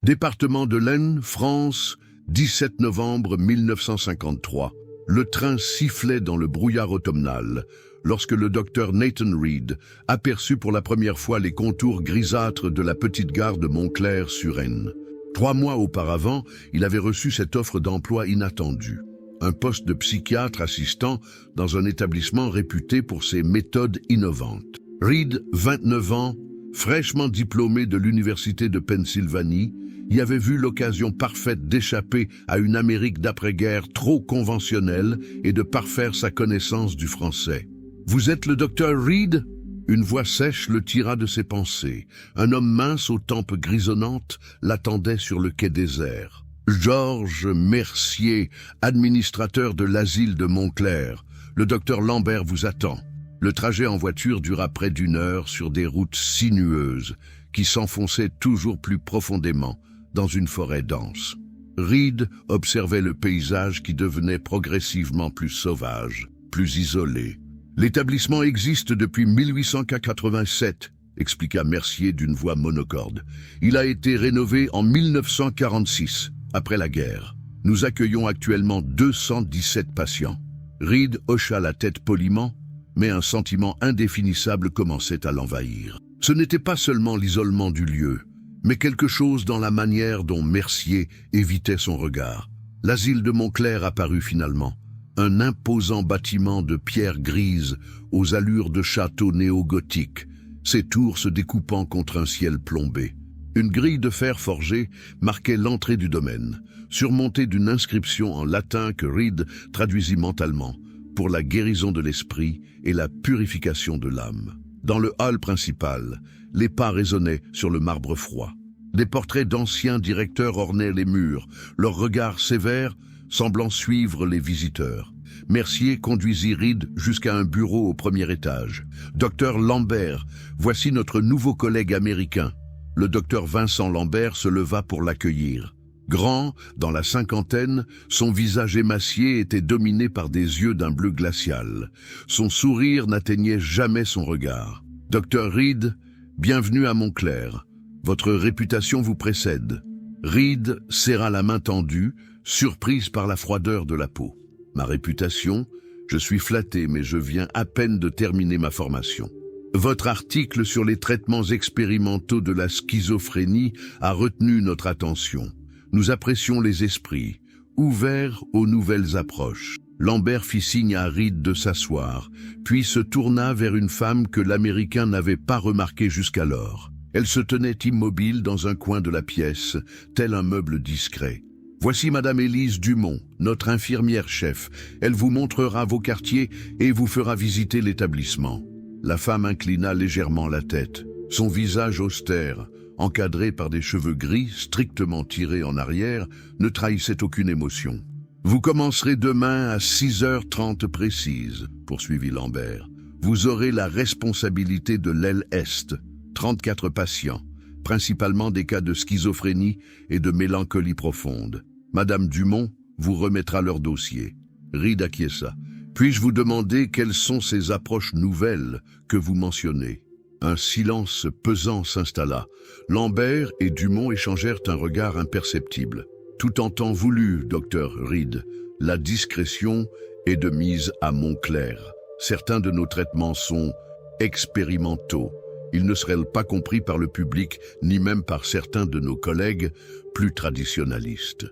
Département de l'Aisne, France, 17 novembre 1953. Le train sifflait dans le brouillard automnal lorsque le docteur Nathan Reed aperçut pour la première fois les contours grisâtres de la petite gare de Montclair-sur-Aisne. 3 mois auparavant, il avait reçu cette offre d'emploi inattendue. Un poste de psychiatre assistant dans un établissement réputé pour ses méthodes innovantes. Reed, 29 ans, fraîchement diplômé de l'Université de Pennsylvanie, y avait vu l'occasion parfaite d'échapper à une Amérique d'après-guerre trop conventionnelle et de parfaire sa connaissance du français. « Vous êtes le docteur Reed ?» Une voix sèche le tira de ses pensées. Un homme mince aux tempes grisonnantes l'attendait sur le quai désert. « Georges Mercier, administrateur de l'asile de Montclair. Le docteur Lambert vous attend. » Le trajet en voiture dura près d'1 heure sur des routes sinueuses qui s'enfonçaient toujours plus profondément dans une forêt dense. Reed observait le paysage qui devenait progressivement plus sauvage, plus isolé. « L'établissement existe depuis 1887, expliqua Mercier d'une voix monocorde. Il a été rénové en 1946, après la guerre. Nous accueillons actuellement 217 patients. » Reed hocha la tête poliment, mais un sentiment indéfinissable commençait à l'envahir. Ce n'était pas seulement l'isolement du lieu, mais quelque chose dans la manière dont Mercier évitait son regard. L'asile de Montclair apparut finalement, un imposant bâtiment de pierre grise aux allures de château néo-gothique, ses tours se découpant contre un ciel plombé. Une grille de fer forgé marquait l'entrée du domaine, surmontée d'une inscription en latin que Reed traduisit mentalement, pour la guérison de l'esprit et la purification de l'âme. Dans le hall principal, les pas résonnaient sur le marbre froid. Des portraits d'anciens directeurs ornaient les murs, leurs regards sévères semblant suivre les visiteurs. Mercier conduisit Reed jusqu'à un bureau au 1er étage. « Docteur Lambert, voici notre nouveau collègue américain. » Le docteur Vincent Lambert se leva pour l'accueillir. Grand, dans la cinquantaine, son visage émacié était dominé par des yeux d'un bleu glacial. Son sourire n'atteignait jamais son regard. « Docteur Reed, bienvenue à Montclair. Votre réputation vous précède. » Reed serra la main tendue, surprise par la froideur de la peau. « Ma réputation? Je suis flatté, mais je viens à peine de terminer ma formation. Votre article sur les traitements expérimentaux de la schizophrénie a retenu notre attention. Nous apprécions les esprits, ouverts aux nouvelles approches. » Lambert fit signe à Reed de s'asseoir, puis se tourna vers une femme que l'Américain n'avait pas remarquée jusqu'alors. Elle se tenait immobile dans un coin de la pièce, tel un meuble discret. « Voici Madame Élise Dumont, notre infirmière-chef. Elle vous montrera vos quartiers et vous fera visiter l'établissement. » La femme inclina légèrement la tête. Son visage austère, encadré par des cheveux gris strictement tirés en arrière, ne trahissait aucune émotion. « Vous commencerez demain à 6h30 précise, » poursuivit Lambert. « Vous aurez la responsabilité de l'aile Est, 34 patients, principalement des cas de schizophrénie et de mélancolie profonde. Madame Dumont vous remettra leur dossier. » Reed acquiesça. « Puis-je vous demander quelles sont ces approches nouvelles que vous mentionnez ?» Un silence pesant s'installa. Lambert et Dumont échangèrent un regard imperceptible. « Tout en temps voulu, docteur Reed, la discrétion est de mise à Montclair. Certains de nos traitements sont expérimentaux. Ils ne seraient pas compris par le public, ni même par certains de nos collègues plus traditionnalistes. »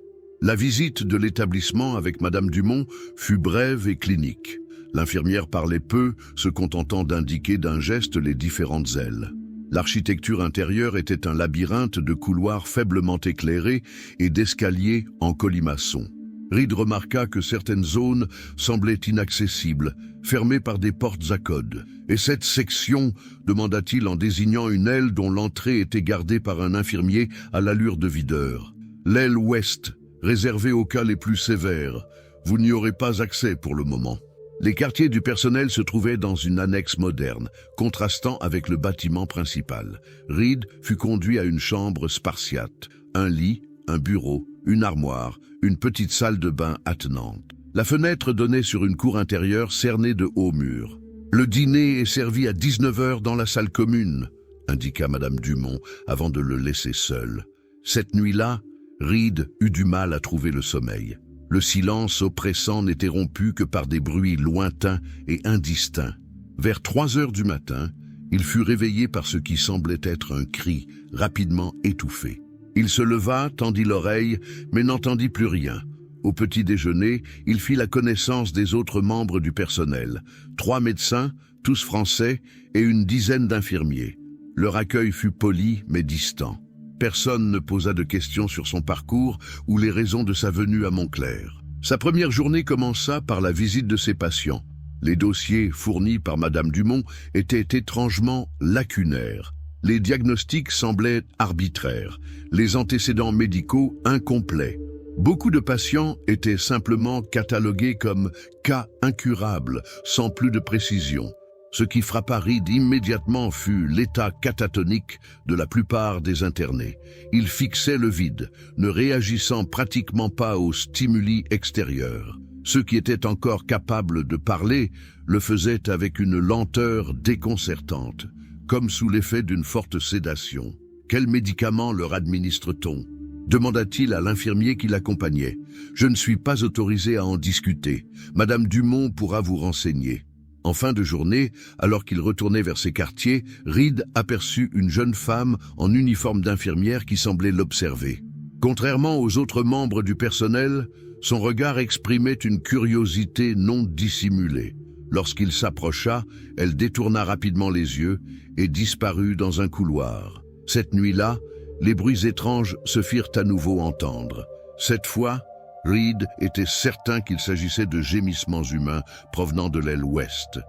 La visite de l'établissement avec Madame Dumont fut brève et clinique. L'infirmière parlait peu, se contentant d'indiquer d'un geste les différentes ailes. L'architecture intérieure était un labyrinthe de couloirs faiblement éclairés et d'escaliers en colimaçon. Reed remarqua que certaines zones semblaient inaccessibles, fermées par des portes à code. « Et cette section ?» demanda-t-il en désignant une aile dont l'entrée était gardée par un infirmier à l'allure de videur. « L'aile ouest, réservée aux cas les plus sévères. Vous n'y aurez pas accès pour le moment. » Les quartiers du personnel se trouvaient dans une annexe moderne, contrastant avec le bâtiment principal. Reed fut conduit à une chambre spartiate, un lit, un bureau, une armoire, une petite salle de bain attenante. La fenêtre donnait sur une cour intérieure cernée de hauts murs. « Le dîner est servi à 19h dans la salle commune, » indiqua Madame Dumont avant de le laisser seul. Cette nuit-là, Reed eut du mal à trouver le sommeil. Le silence oppressant n'était rompu que par des bruits lointains et indistincts. Vers 3 heures du matin, il fut réveillé par ce qui semblait être un cri, rapidement étouffé. Il se leva, tendit l'oreille, mais n'entendit plus rien. Au petit déjeuner, il fit la connaissance des autres membres du personnel. 3 médecins, tous français, et une dizaine d'infirmiers. Leur accueil fut poli, mais distant. Personne ne posa de questions sur son parcours ou les raisons de sa venue à Montclair. Sa première journée commença par la visite de ses patients. Les dossiers fournis par Madame Dumont étaient étrangement lacunaires. Les diagnostics semblaient arbitraires, les antécédents médicaux incomplets. Beaucoup de patients étaient simplement catalogués comme cas incurables, sans plus de précision. Ce qui frappa Reed immédiatement fut l'état catatonique de la plupart des internés. Ils fixaient le vide, ne réagissant pratiquement pas aux stimuli extérieurs. Ceux qui étaient encore capables de parler le faisaient avec une lenteur déconcertante, comme sous l'effet d'une forte sédation. « Quels médicaments leur administre-t-on » demanda-t-il à l'infirmier qui l'accompagnait. « Je ne suis pas autorisé à en discuter. Madame Dumont pourra vous renseigner. » En fin de journée, alors qu'il retournait vers ses quartiers, Reed aperçut une jeune femme en uniforme d'infirmière qui semblait l'observer. Contrairement aux autres membres du personnel, son regard exprimait une curiosité non dissimulée. Lorsqu'il s'approcha, elle détourna rapidement les yeux et disparut dans un couloir. Cette nuit-là, les bruits étranges se firent à nouveau entendre. Cette fois, Reed était certain qu'il s'agissait de gémissements humains provenant de l'aile ouest.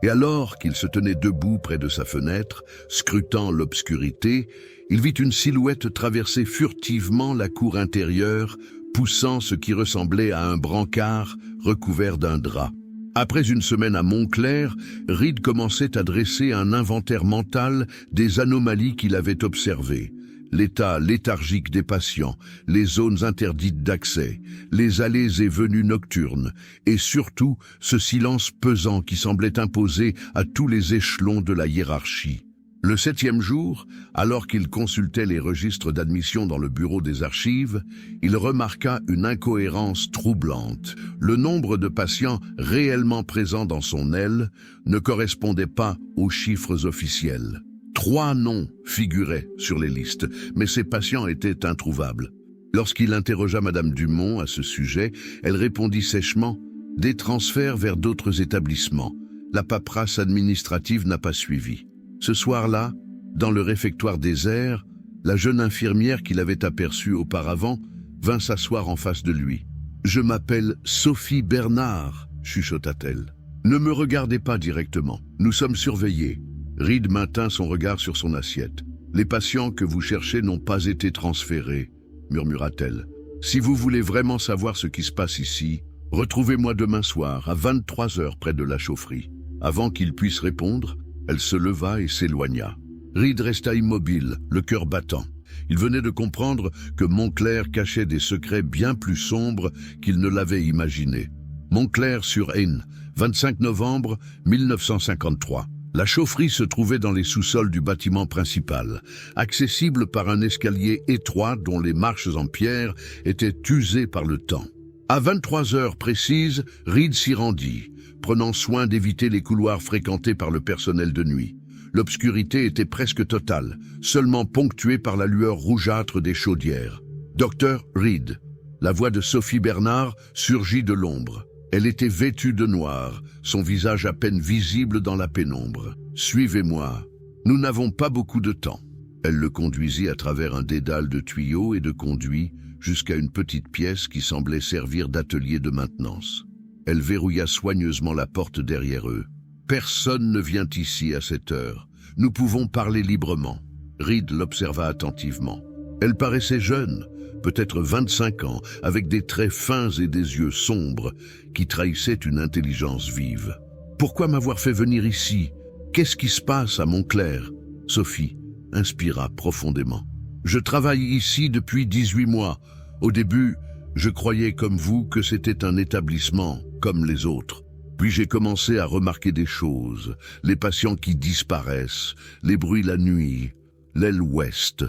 Et alors qu'il se tenait debout près de sa fenêtre, scrutant l'obscurité, il vit une silhouette traverser furtivement la cour intérieure, poussant ce qui ressemblait à un brancard recouvert d'un drap. Après une semaine à Montclair, Reed commençait à dresser un inventaire mental des anomalies qu'il avait observées. L'état léthargique des patients, les zones interdites d'accès, les allées et venues nocturnes, et surtout ce silence pesant qui semblait imposer à tous les échelons de la hiérarchie. Le 7e jour, alors qu'il consultait les registres d'admission dans le bureau des archives, il remarqua une incohérence troublante. Le nombre de patients réellement présents dans son aile ne correspondait pas aux chiffres officiels. 3 noms figuraient sur les listes, mais ces patients étaient introuvables. Lorsqu'il interrogea Madame Dumont à ce sujet, elle répondit sèchement « Des transferts vers d'autres établissements. La paperasse administrative n'a pas suivi. » Ce soir-là, dans le réfectoire désert, la jeune infirmière qu'il avait aperçue auparavant vint s'asseoir en face de lui. « Je m'appelle Sophie Bernard », chuchota-t-elle. « Ne me regardez pas directement, nous sommes surveillés. » Reed maintint son regard sur son assiette. « Les patients que vous cherchez n'ont pas été transférés, » murmura-t-elle. « Si vous voulez vraiment savoir ce qui se passe ici, retrouvez-moi demain soir, à 23 heures près de la chaufferie. » Avant qu'il puisse répondre, elle se leva et s'éloigna. Reed resta immobile, le cœur battant. Il venait de comprendre que Montclair cachait des secrets bien plus sombres qu'il ne l'avait imaginé. Montclair-sur-Aisne, 25 novembre 1953. La chaufferie se trouvait dans les sous-sols du bâtiment principal, accessible par un escalier étroit dont les marches en pierre étaient usées par le temps. À 23 heures précises, Reed s'y rendit, prenant soin d'éviter les couloirs fréquentés par le personnel de nuit. L'obscurité était presque totale, seulement ponctuée par la lueur rougeâtre des chaudières. « Docteur Reed », la voix de Sophie Bernard surgit de l'ombre. Elle était vêtue de noir, son visage à peine visible dans la pénombre. « Suivez-moi. Nous n'avons pas beaucoup de temps. » Elle le conduisit à travers un dédale de tuyaux et de conduits jusqu'à une petite pièce qui semblait servir d'atelier de maintenance. Elle verrouilla soigneusement la porte derrière eux. « Personne ne vient ici à cette heure. Nous pouvons parler librement. » Reed l'observa attentivement. Elle paraissait jeune, peut-être 25 ans, avec des traits fins et des yeux sombres qui trahissaient une intelligence vive. « Pourquoi m'avoir fait venir ici? Qu'est-ce qui se passe à Montclair ?» Sophie inspira profondément. « Je travaille ici depuis 18 mois. Au début, je croyais comme vous que c'était un établissement comme les autres. Puis j'ai commencé à remarquer des choses, les patients qui disparaissent, les bruits la nuit, l'aile ouest.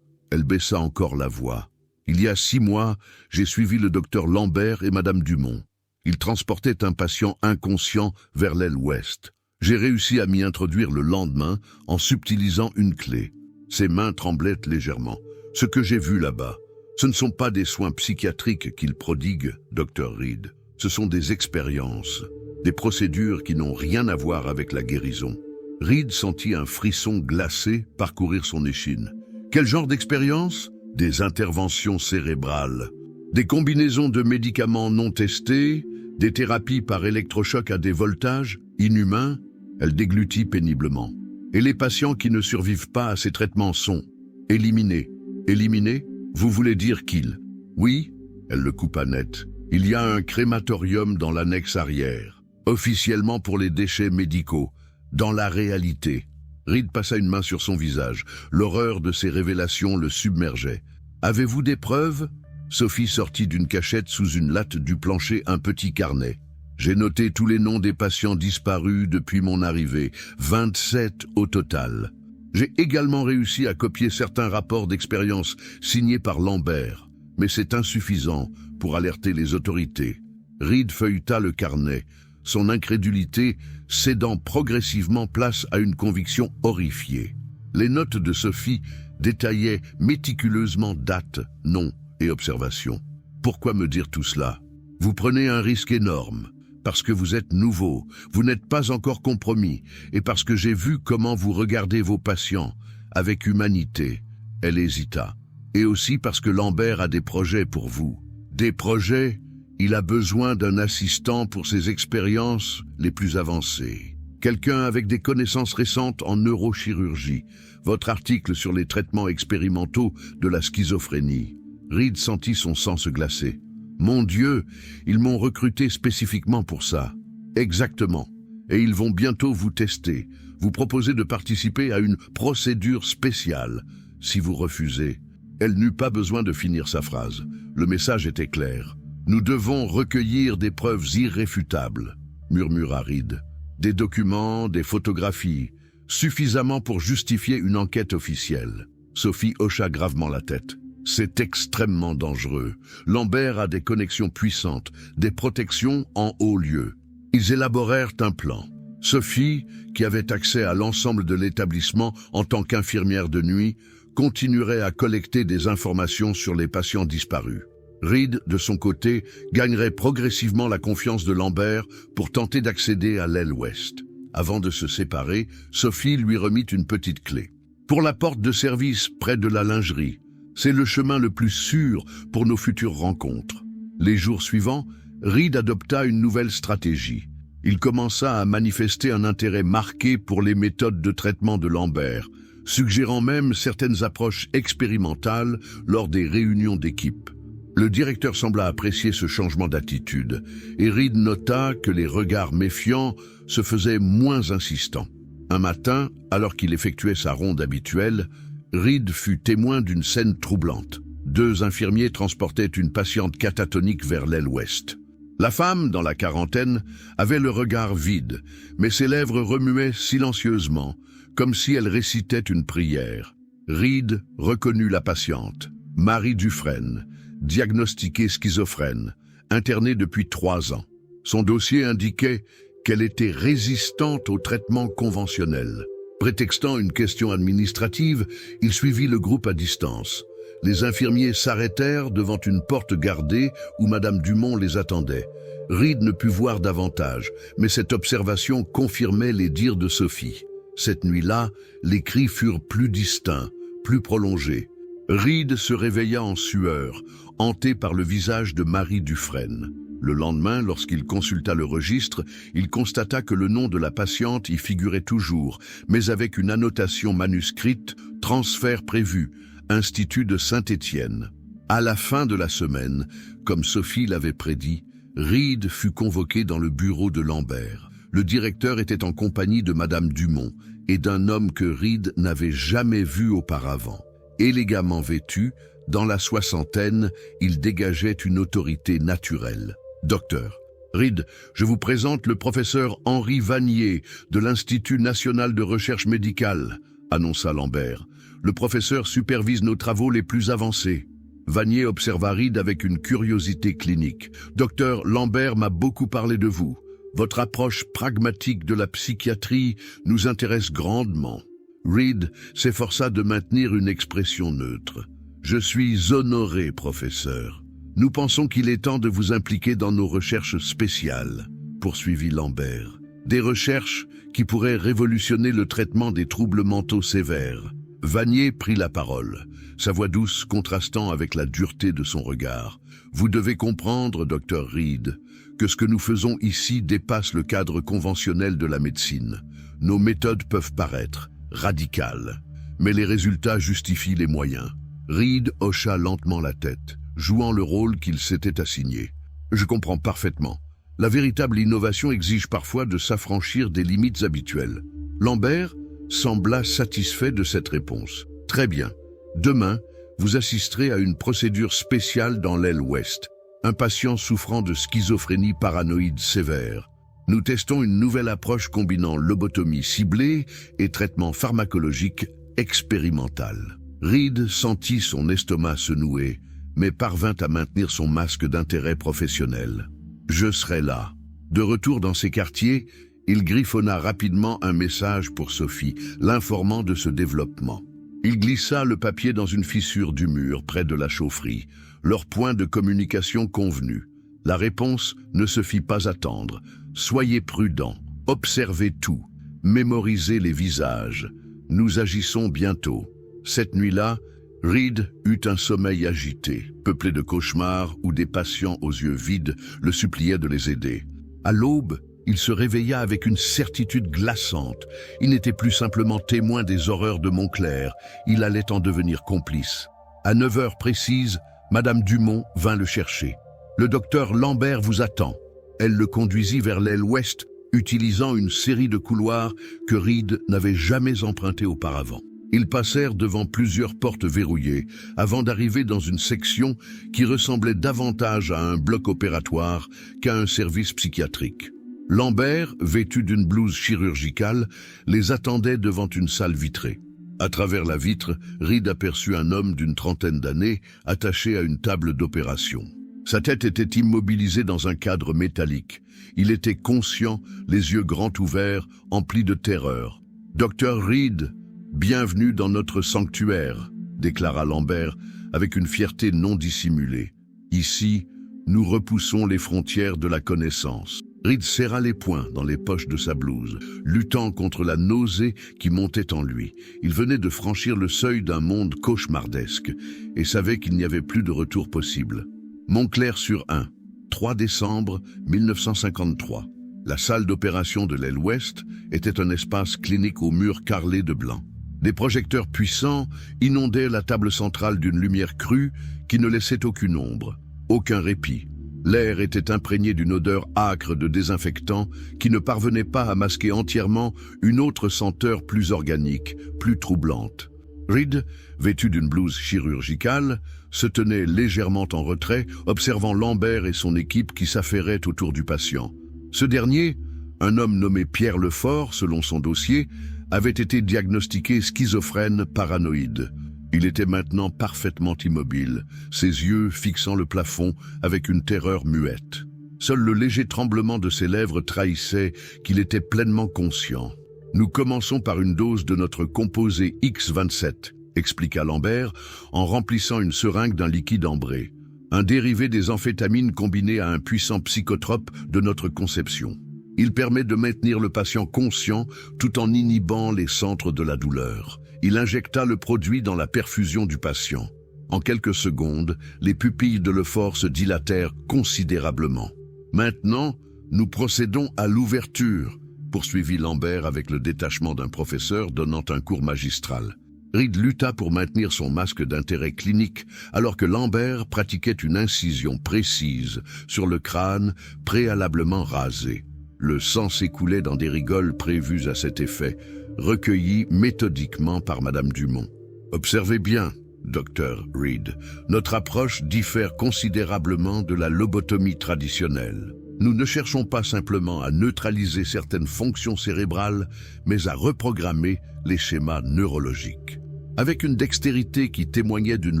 Elle baissa encore la voix. Il y a 6 mois, j'ai suivi le docteur Lambert et madame Dumont. Ils transportaient un patient inconscient vers l'aile ouest. J'ai réussi à m'y introduire le lendemain en subtilisant une clé. Ses mains tremblaient légèrement. Ce que j'ai vu là-bas, ce ne sont pas des soins psychiatriques qu'il prodigue, Dr. Reed. Ce sont des expériences, des procédures qui n'ont rien à voir avec la guérison. Reed sentit un frisson glacé parcourir son échine. Quel genre d'expérience? Des interventions cérébrales, des combinaisons de médicaments non testés, des thérapies par électrochoc à des voltages inhumains. Elle déglutit péniblement. Et les patients qui ne survivent pas à ces traitements sont éliminés. Éliminés? Vous voulez dire qu'ils? Oui, elle le coupa net. Il y a un crématorium dans l'annexe arrière, officiellement pour les déchets médicaux. Dans la réalité, Reed passa une main sur son visage. L'horreur de ces révélations le submergeait. Avez-vous des preuves? Sophie sortit d'une cachette sous une latte du plancher un petit carnet. J'ai noté tous les noms des patients disparus depuis mon arrivée, 27 au total. J'ai également réussi à copier certains rapports d'expérience signés par Lambert, mais c'est insuffisant pour alerter les autorités. Reed feuilleta le carnet, son incrédulité cédant progressivement place à une conviction horrifiée. Les notes de Sophie détaillaient méticuleusement dates, noms et observations. Pourquoi me dire tout cela? Vous prenez un risque énorme. Parce que vous êtes nouveau, vous n'êtes pas encore compromis, et parce que j'ai vu comment vous regardez vos patients, avec humanité. Elle hésita. Et aussi parce que Lambert a des projets pour vous. Des projets? Il a besoin d'un assistant pour ses expériences les plus avancées. Quelqu'un avec des connaissances récentes en neurochirurgie. Votre article sur les traitements expérimentaux de la schizophrénie. Reed sentit son sang se glacer. Mon Dieu, ils m'ont recruté spécifiquement pour ça. Exactement. Et ils vont bientôt vous tester, vous proposer de participer à une procédure spéciale. Si vous refusez, elle n'eut pas besoin de finir sa phrase. Le message était clair. Nous devons recueillir des preuves irréfutables, murmura Reed. Des documents, des photographies, suffisamment pour justifier une enquête officielle. Sophie hocha gravement la tête. C'est extrêmement dangereux. Lambert a des connexions puissantes, des protections en haut lieu. Ils élaborèrent un plan. Sophie, qui avait accès à l'ensemble de l'établissement en tant qu'infirmière de nuit, continuerait à collecter des informations sur les patients disparus. Reed, de son côté, gagnerait progressivement la confiance de Lambert pour tenter d'accéder à l'aile ouest. Avant de se séparer, Sophie lui remit une petite clé. Pour la porte de service près de la lingerie, c'est le chemin le plus sûr pour nos futures rencontres. Les jours suivants, Reed adopta une nouvelle stratégie. Il commença à manifester un intérêt marqué pour les méthodes de traitement de Lambert, suggérant même certaines approches expérimentales lors des réunions d'équipe. Le directeur sembla apprécier ce changement d'attitude, et Reed nota que les regards méfiants se faisaient moins insistants. Un matin, alors qu'il effectuait sa ronde habituelle, Reed fut témoin d'une scène troublante. 2 infirmiers transportaient une patiente catatonique vers l'aile ouest. La femme, dans la quarantaine, avait le regard vide, mais ses lèvres remuaient silencieusement, comme si elle récitait une prière. Reed reconnut la patiente, Marie Dufresne, diagnostiquée schizophrène, internée depuis 3 ans. Son dossier indiquait qu'elle était résistante aux traitements conventionnels. Prétextant une question administrative, il suivit le groupe à distance. Les infirmiers s'arrêtèrent devant une porte gardée où madame Dumont les attendait. Reed ne put voir davantage, mais cette observation confirmait les dires de Sophie. Cette nuit-là, les cris furent plus distincts, plus prolongés. Reed se réveilla en sueur, hanté par le visage de Marie Dufresne. Le lendemain, lorsqu'il consulta le registre, il constata que le nom de la patiente y figurait toujours, mais avec une annotation manuscrite « Transfert prévu, Institut de Saint-Étienne ». À la fin de la semaine, comme Sophie l'avait prédit, Reed fut convoqué dans le bureau de Lambert. Le directeur était en compagnie de madame Dumont et d'un homme que Reed n'avait jamais vu auparavant. Élégamment vêtu, dans la soixantaine, il dégageait une autorité naturelle. Docteur Reed, je vous présente le professeur Henri Vanier de l'Institut national de recherche médicale, annonça Lambert. le professeur supervise nos travaux les plus avancés. Vanier observa Reed avec une curiosité clinique. « Docteur Lambert m'a beaucoup parlé de vous. Votre approche pragmatique de la psychiatrie nous intéresse grandement. » Reed s'efforça de maintenir une expression neutre. « Je suis honoré, professeur. Nous pensons qu'il est temps de vous impliquer dans nos recherches spéciales, » poursuivit Lambert. « Des recherches qui pourraient révolutionner le traitement des troubles mentaux sévères. » Vanier prit la parole, sa voix douce contrastant avec la dureté de son regard. « Vous devez comprendre, docteur Reed, que ce que nous faisons ici dépasse le cadre conventionnel de la médecine. Nos méthodes peuvent paraître radicales, mais les résultats justifient les moyens. » Reed hocha lentement la tête, jouant le rôle qu'il s'était assigné. « Je comprends parfaitement. La véritable innovation exige parfois de s'affranchir des limites habituelles. » Lambert sembla satisfait de cette réponse. « Très bien. Demain, vous assisterez à une procédure spéciale dans l'aile ouest. Un patient souffrant de schizophrénie paranoïde sévère. Nous testons une nouvelle approche combinant lobotomie ciblée et traitement pharmacologique expérimental. » Reed sentit son estomac se nouer, mais parvint à maintenir son masque d'intérêt professionnel. « Je serai là. » De retour dans ses quartiers, il griffonna rapidement un message pour Sophie, l'informant de ce développement. Il glissa le papier dans une fissure du mur près de la chaufferie, leur point de communication convenu. La réponse ne se fit pas attendre. « Soyez prudents, observez tout, mémorisez les visages. Nous agissons bientôt. » Cette nuit-là, Reed eut un sommeil agité, peuplé de cauchemars où des patients aux yeux vides le suppliaient de les aider. À l'aube, il se réveilla avec une certitude glaçante. Il n'était plus simplement témoin des horreurs de Montclair, il allait en devenir complice. À 9 heures précises, Madame Dumont vint le chercher. « Le docteur Lambert vous attend. » Elle le conduisit vers l'aile ouest, utilisant une série de couloirs que Reed n'avait jamais empruntés auparavant. Ils passèrent devant plusieurs portes verrouillées avant d'arriver dans une section qui ressemblait davantage à un bloc opératoire qu'à un service psychiatrique. Lambert, vêtu d'une blouse chirurgicale, les attendait devant une salle vitrée. À travers la vitre, Reed aperçut un homme d'une trentaine d'années attaché à une table d'opération. Sa tête était immobilisée dans un cadre métallique. Il était conscient, les yeux grands ouverts, emplis de terreur. « Docteur Reed, bienvenue dans notre sanctuaire », déclara Lambert avec une fierté non dissimulée. « Ici, nous repoussons les frontières de la connaissance. » Reed serra les poings dans les poches de sa blouse, luttant contre la nausée qui montait en lui. Il venait de franchir le seuil d'un monde cauchemardesque et savait qu'il n'y avait plus de retour possible. Montclair-sur-Ain, 3 décembre 1953. La salle d'opération de l'aile ouest était un espace clinique aux murs carrelés de blanc. Des projecteurs puissants inondaient la table centrale d'une lumière crue qui ne laissait aucune ombre, aucun répit. L'air était imprégné d'une odeur âcre de désinfectant qui ne parvenait pas à masquer entièrement une autre senteur plus organique, plus troublante. Reed, vêtu d'une blouse chirurgicale, se tenait légèrement en retrait, observant Lambert et son équipe qui s'affairaient autour du patient. Ce dernier, un homme nommé Pierre Lefort selon son dossier, avait été diagnostiqué schizophrène paranoïde. Il était maintenant parfaitement immobile, ses yeux fixant le plafond avec une terreur muette. Seul le léger tremblement de ses lèvres trahissait qu'il était pleinement conscient. « Nous commençons par une dose de notre composé X27, » expliqua Lambert, en remplissant une seringue d'un liquide ambré, un dérivé des amphétamines combiné à un puissant psychotrope de notre conception. Il permet de maintenir le patient conscient tout en inhibant les centres de la douleur. Il injecta le produit dans la perfusion du patient. En quelques secondes, les pupilles de Lefort se dilatèrent considérablement. « Maintenant, nous procédons à l'ouverture », poursuivit Lambert avec le détachement d'un professeur donnant un cours magistral. Reed lutta pour maintenir son masque d'intérêt clinique alors que Lambert pratiquait une incision précise sur le crâne préalablement rasé. Le sang s'écoulait dans des rigoles prévues à cet effet, recueillies méthodiquement par Madame Dumont. « Observez bien, docteur Reed, notre approche diffère considérablement de la lobotomie traditionnelle. Nous ne cherchons pas simplement à neutraliser certaines fonctions cérébrales, mais à reprogrammer les schémas neurologiques. » Avec une dextérité qui témoignait d'une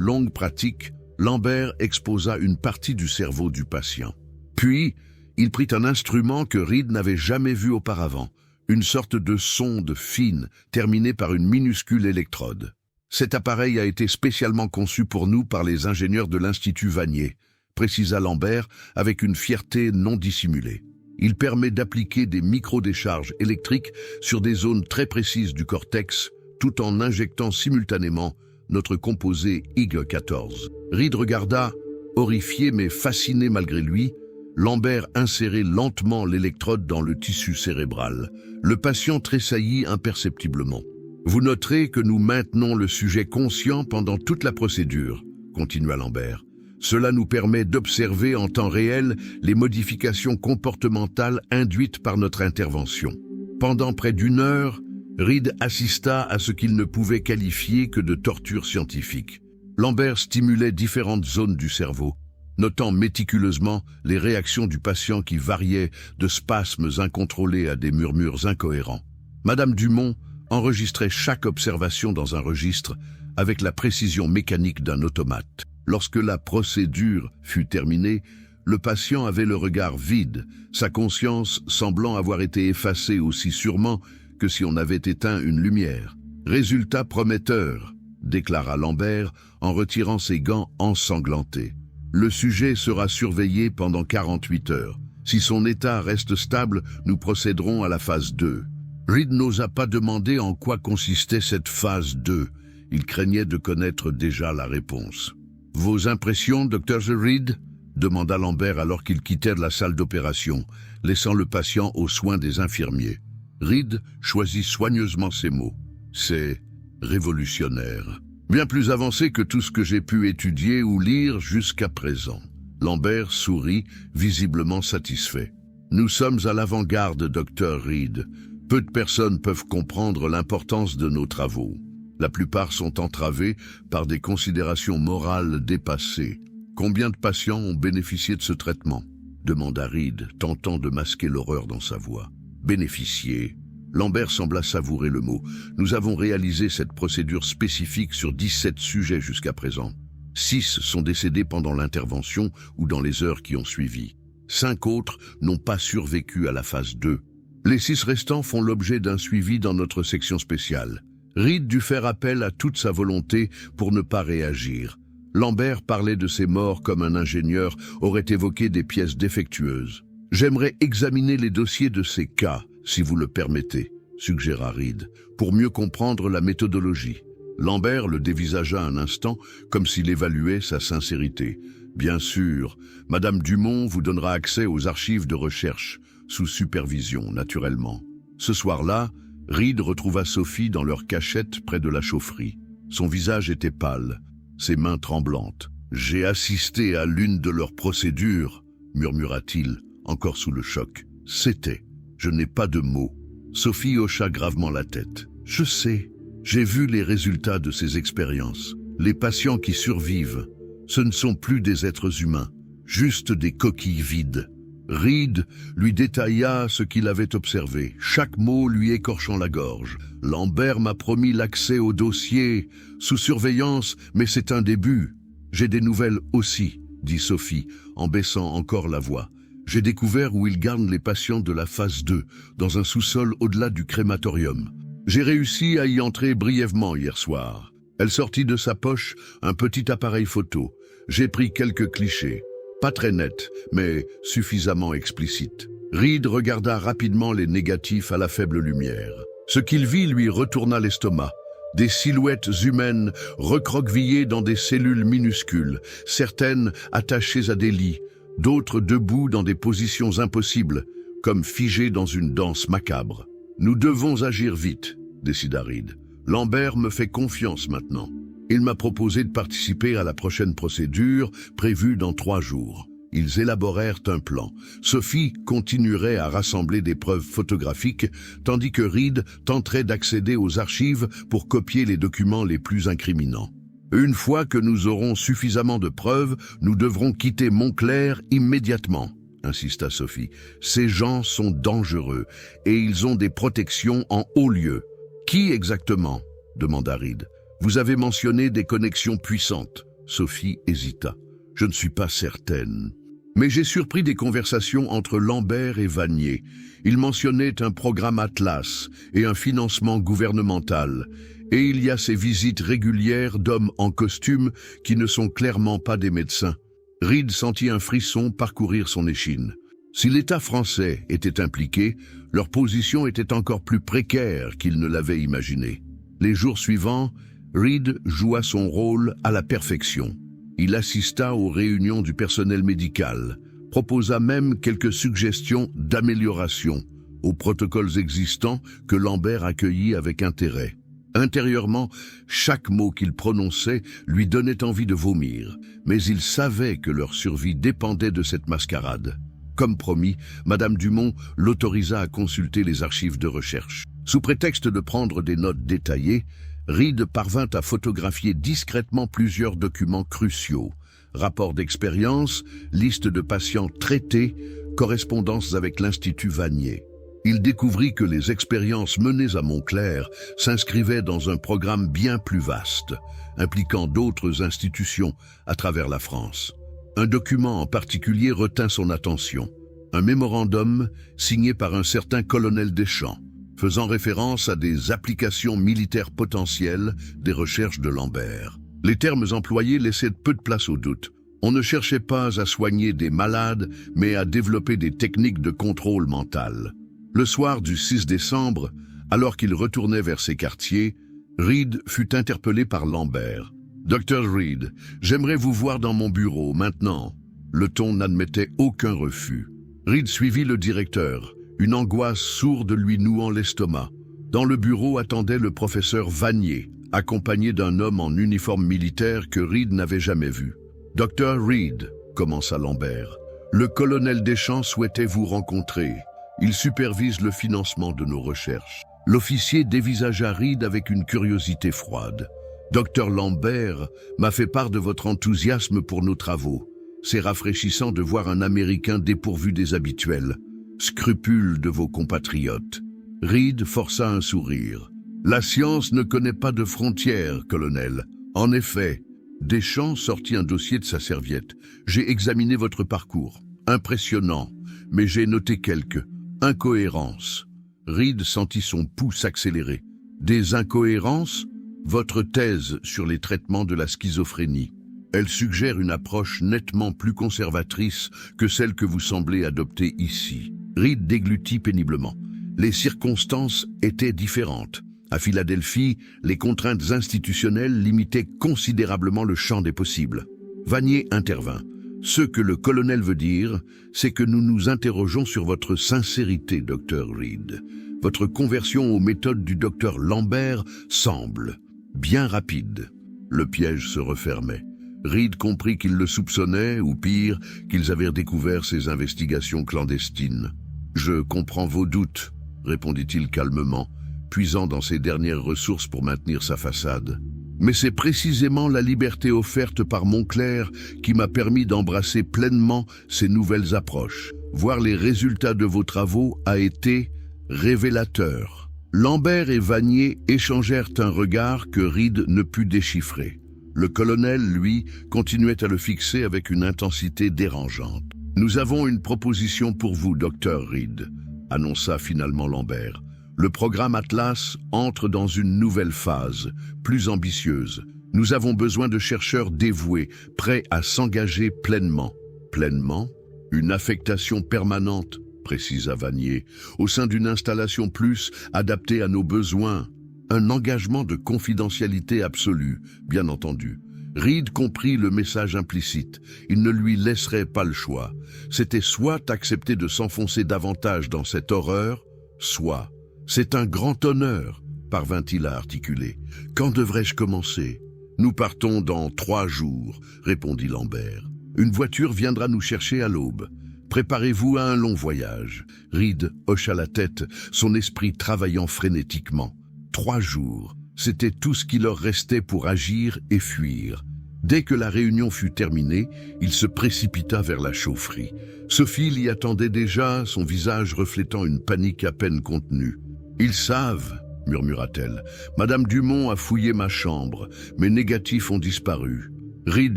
longue pratique, Lambert exposa une partie du cerveau du patient. Puis, il prit un instrument que Reed n'avait jamais vu auparavant, une sorte de sonde fine terminée par une minuscule électrode. Cet appareil a été spécialement conçu pour nous par les ingénieurs de l'Institut Vanier, précisa Lambert avec une fierté non dissimulée. Il permet d'appliquer des micro-décharges électriques sur des zones très précises du cortex, tout en injectant simultanément notre composé IG-14. Reed regarda, horrifié mais fasciné malgré lui. Lambert insérait lentement l'électrode dans le tissu cérébral. Le patient tressaillit imperceptiblement. « Vous noterez que nous maintenons le sujet conscient pendant toute la procédure, » continua Lambert. « Cela nous permet d'observer en temps réel les modifications comportementales induites par notre intervention. » Pendant près d'1 heure, Reed assista à ce qu'il ne pouvait qualifier que de torture scientifique. Lambert stimulait différentes zones du cerveau, notant méticuleusement les réactions du patient qui variaient de spasmes incontrôlés à des murmures incohérents. Madame Dumont enregistrait chaque observation dans un registre avec la précision mécanique d'un automate. Lorsque la procédure fut terminée, le patient avait le regard vide, sa conscience semblant avoir été effacée aussi sûrement que si on avait éteint une lumière. « Résultat prometteur », déclara Lambert en retirant ses gants ensanglantés. « Le sujet sera surveillé pendant 48 heures. Si son état reste stable, nous procéderons à la phase 2. » Reed n'osa pas demander en quoi consistait cette phase 2. Il craignait de connaître déjà la réponse. « Vos impressions, Dr. Reed ?» demanda Lambert alors qu'ils quittèrent la salle d'opération, laissant le patient aux soins des infirmiers. Reed choisit soigneusement ses mots. « C'est révolutionnaire. Bien plus avancé que tout ce que j'ai pu étudier ou lire jusqu'à présent. » Lambert sourit, visiblement satisfait. « Nous sommes à l'avant-garde, Dr. Reed. Peu de personnes peuvent comprendre l'importance de nos travaux. La plupart sont entravés par des considérations morales dépassées. Combien de patients ont bénéficié de ce traitement ?» demanda Reed, tentant de masquer l'horreur dans sa voix. « Bénéficier ?» Lambert sembla savourer le mot. « Nous avons réalisé cette procédure spécifique sur 17 sujets jusqu'à présent. 6 sont décédés pendant l'intervention ou dans les heures qui ont suivi. 5 autres n'ont pas survécu à la phase 2. Les 6 restants font l'objet d'un suivi dans notre section spéciale. » Reed dut faire appel à toute sa volonté pour ne pas réagir. Lambert parlait de ces morts comme un ingénieur aurait évoqué des pièces défectueuses. « J'aimerais examiner les dossiers de ces cas, si vous le permettez, » suggéra Reed, pour mieux comprendre la méthodologie. Lambert le dévisagea un instant, comme s'il évaluait sa sincérité. « Bien sûr, Madame Dumont vous donnera accès aux archives de recherche, sous supervision, naturellement. » Ce soir-là, Reed retrouva Sophie dans leur cachette près de la chaufferie. Son visage était pâle, ses mains tremblantes. « J'ai assisté à l'une de leurs procédures, » murmura-t-il, encore sous le choc. « C'était. Je n'ai pas de mots. » Sophie hocha gravement la tête. « Je sais. J'ai vu les résultats de ces expériences. Les patients qui survivent, ce ne sont plus des êtres humains, juste des coquilles vides. » Reed lui détailla ce qu'il avait observé, chaque mot lui écorchant la gorge. « Lambert m'a promis l'accès au dossier, sous surveillance, mais c'est un début. J'ai des nouvelles aussi, » dit Sophie, en baissant encore la voix. « J'ai découvert où il garde les patients de la phase 2, dans un sous-sol au-delà du crématorium. J'ai réussi à y entrer brièvement hier soir. » Elle sortit de sa poche un petit appareil photo. J'ai pris quelques clichés. Pas très net, mais suffisamment explicite. Reed regarda rapidement les négatifs à la faible lumière. Ce qu'il vit lui retourna l'estomac. Des silhouettes humaines recroquevillées dans des cellules minuscules, certaines attachées à des lits, d'autres debout dans des positions impossibles, comme figées dans une danse macabre. « Nous devons agir vite », décida Reed. « Lambert me fait confiance maintenant. Il m'a proposé de participer à la prochaine procédure, prévue dans 3 jours. » Ils élaborèrent un plan. Sophie continuerait à rassembler des preuves photographiques, tandis que Reed tenterait d'accéder aux archives pour copier les documents les plus incriminants. « Une fois que nous aurons suffisamment de preuves, nous devrons quitter Montclair immédiatement, » insista Sophie. « Ces gens sont dangereux et ils ont des protections en haut lieu. »« Qui exactement ?» demanda Reed. « Vous avez mentionné des connexions puissantes. Sophie hésita. Je ne suis pas certaine. Mais j'ai surpris des conversations entre Lambert et Vanier. Ils mentionnaient un programme Atlas et un financement gouvernemental. Et il y a ces visites régulières d'hommes en costume qui ne sont clairement pas des médecins. Reed sentit un frisson parcourir son échine. Si l'État français était impliqué, leur position était encore plus précaire qu'il ne l'avait imaginé. Les jours suivants, Reed joua son rôle à la perfection. Il assista aux réunions du personnel médical, proposa même quelques suggestions d'amélioration aux protocoles existants que Lambert accueillit avec intérêt. Intérieurement, chaque mot qu'il prononçait lui donnait envie de vomir, mais il savait que leur survie dépendait de cette mascarade. Comme promis, Madame Dumont l'autorisa à consulter les archives de recherche. Sous prétexte de prendre des notes détaillées, Reed parvint à photographier discrètement plusieurs documents cruciaux. Rapports d'expérience, liste de patients traités, correspondances avec l'Institut Vanier. Il découvrit que les expériences menées à Montclair s'inscrivaient dans un programme bien plus vaste, impliquant d'autres institutions à travers la France. Un document en particulier retint son attention, un mémorandum signé par un certain colonel Deschamps, faisant référence à des applications militaires potentielles des recherches de Lambert. Les termes employés laissaient peu de place au doute. On ne cherchait pas à soigner des malades, mais à développer des techniques de contrôle mental. Le soir du 6 décembre, alors qu'il retournait vers ses quartiers, Reed fut interpellé par Lambert. « Dr. Reed, j'aimerais vous voir dans mon bureau, maintenant. » Le ton n'admettait aucun refus. Reed suivit le directeur, une angoisse sourde lui nouant l'estomac. Dans le bureau attendait le professeur Vanier, accompagné d'un homme en uniforme militaire que Reed n'avait jamais vu. « Dr. Reed, » commença Lambert, « le colonel Deschamps souhaitait vous rencontrer. Il supervise le financement de nos recherches. » L'officier dévisagea Reed avec une curiosité froide. « Dr. Lambert m'a fait part de votre enthousiasme pour nos travaux. C'est rafraîchissant de voir un Américain dépourvu des habituels scrupules de vos compatriotes. » Reed força un sourire. « La science ne connaît pas de frontières, colonel. En effet, » Deschamps sortit un dossier de sa serviette. « J'ai examiné votre parcours. Impressionnant, mais j'ai noté quelques incohérences. » Reed sentit son pouls s'accélérer. « Des incohérences ? Votre thèse sur les traitements de la schizophrénie. Elle suggère une approche nettement plus conservatrice que celle que vous semblez adopter ici. » Reed déglutit péniblement. Les circonstances étaient différentes. À Philadelphie, les contraintes institutionnelles limitaient considérablement le champ des possibles. Vanier intervint. « Ce que le colonel veut dire, c'est que nous nous interrogeons sur votre sincérité, Dr. Reed. Votre conversion aux méthodes du Dr. Lambert semble bien rapide. » Le piège se refermait. Reed comprit qu'ils le soupçonnaient, ou pire, qu'ils avaient découvert ses investigations clandestines. « Je comprends vos doutes, » répondit-il calmement, puisant dans ses dernières ressources pour maintenir sa façade. « Mais c'est précisément la liberté offerte par Montclair qui m'a permis d'embrasser pleinement ces nouvelles approches. Voir les résultats de vos travaux a été révélateur. » Lambert et Vanier échangèrent un regard que Reed ne put déchiffrer. Le colonel, lui, continuait à le fixer avec une intensité dérangeante. « Nous avons une proposition pour vous, Dr. Reed, » annonça finalement Lambert. « Le programme Atlas entre dans une nouvelle phase, plus ambitieuse. Nous avons besoin de chercheurs dévoués, prêts à s'engager pleinement. » « Pleinement ? Une affectation permanente, » précisa Vanier, « au sein d'une installation plus adaptée à nos besoins. Un engagement de confidentialité absolue, bien entendu. » Reed comprit le message implicite. Il ne lui laisserait pas le choix. C'était soit accepter de s'enfoncer davantage dans cette horreur, soit « C'est un grand honneur », parvint-il à articuler. « Quand devrais-je commencer ?»« Nous partons dans 3 jours, » répondit Lambert. « Une voiture viendra nous chercher à l'aube. Préparez-vous à un long voyage. » Reed hocha la tête, son esprit travaillant frénétiquement. 3 jours, c'était tout ce qui leur restait pour agir et fuir. Dès que la réunion fut terminée, il se précipita vers la chaufferie. Sophie l'y attendait déjà, son visage reflétant une panique à peine contenue. « Ils savent, » murmura-t-elle. « Madame Dumont a fouillé ma chambre. Mes négatifs ont disparu. » Reed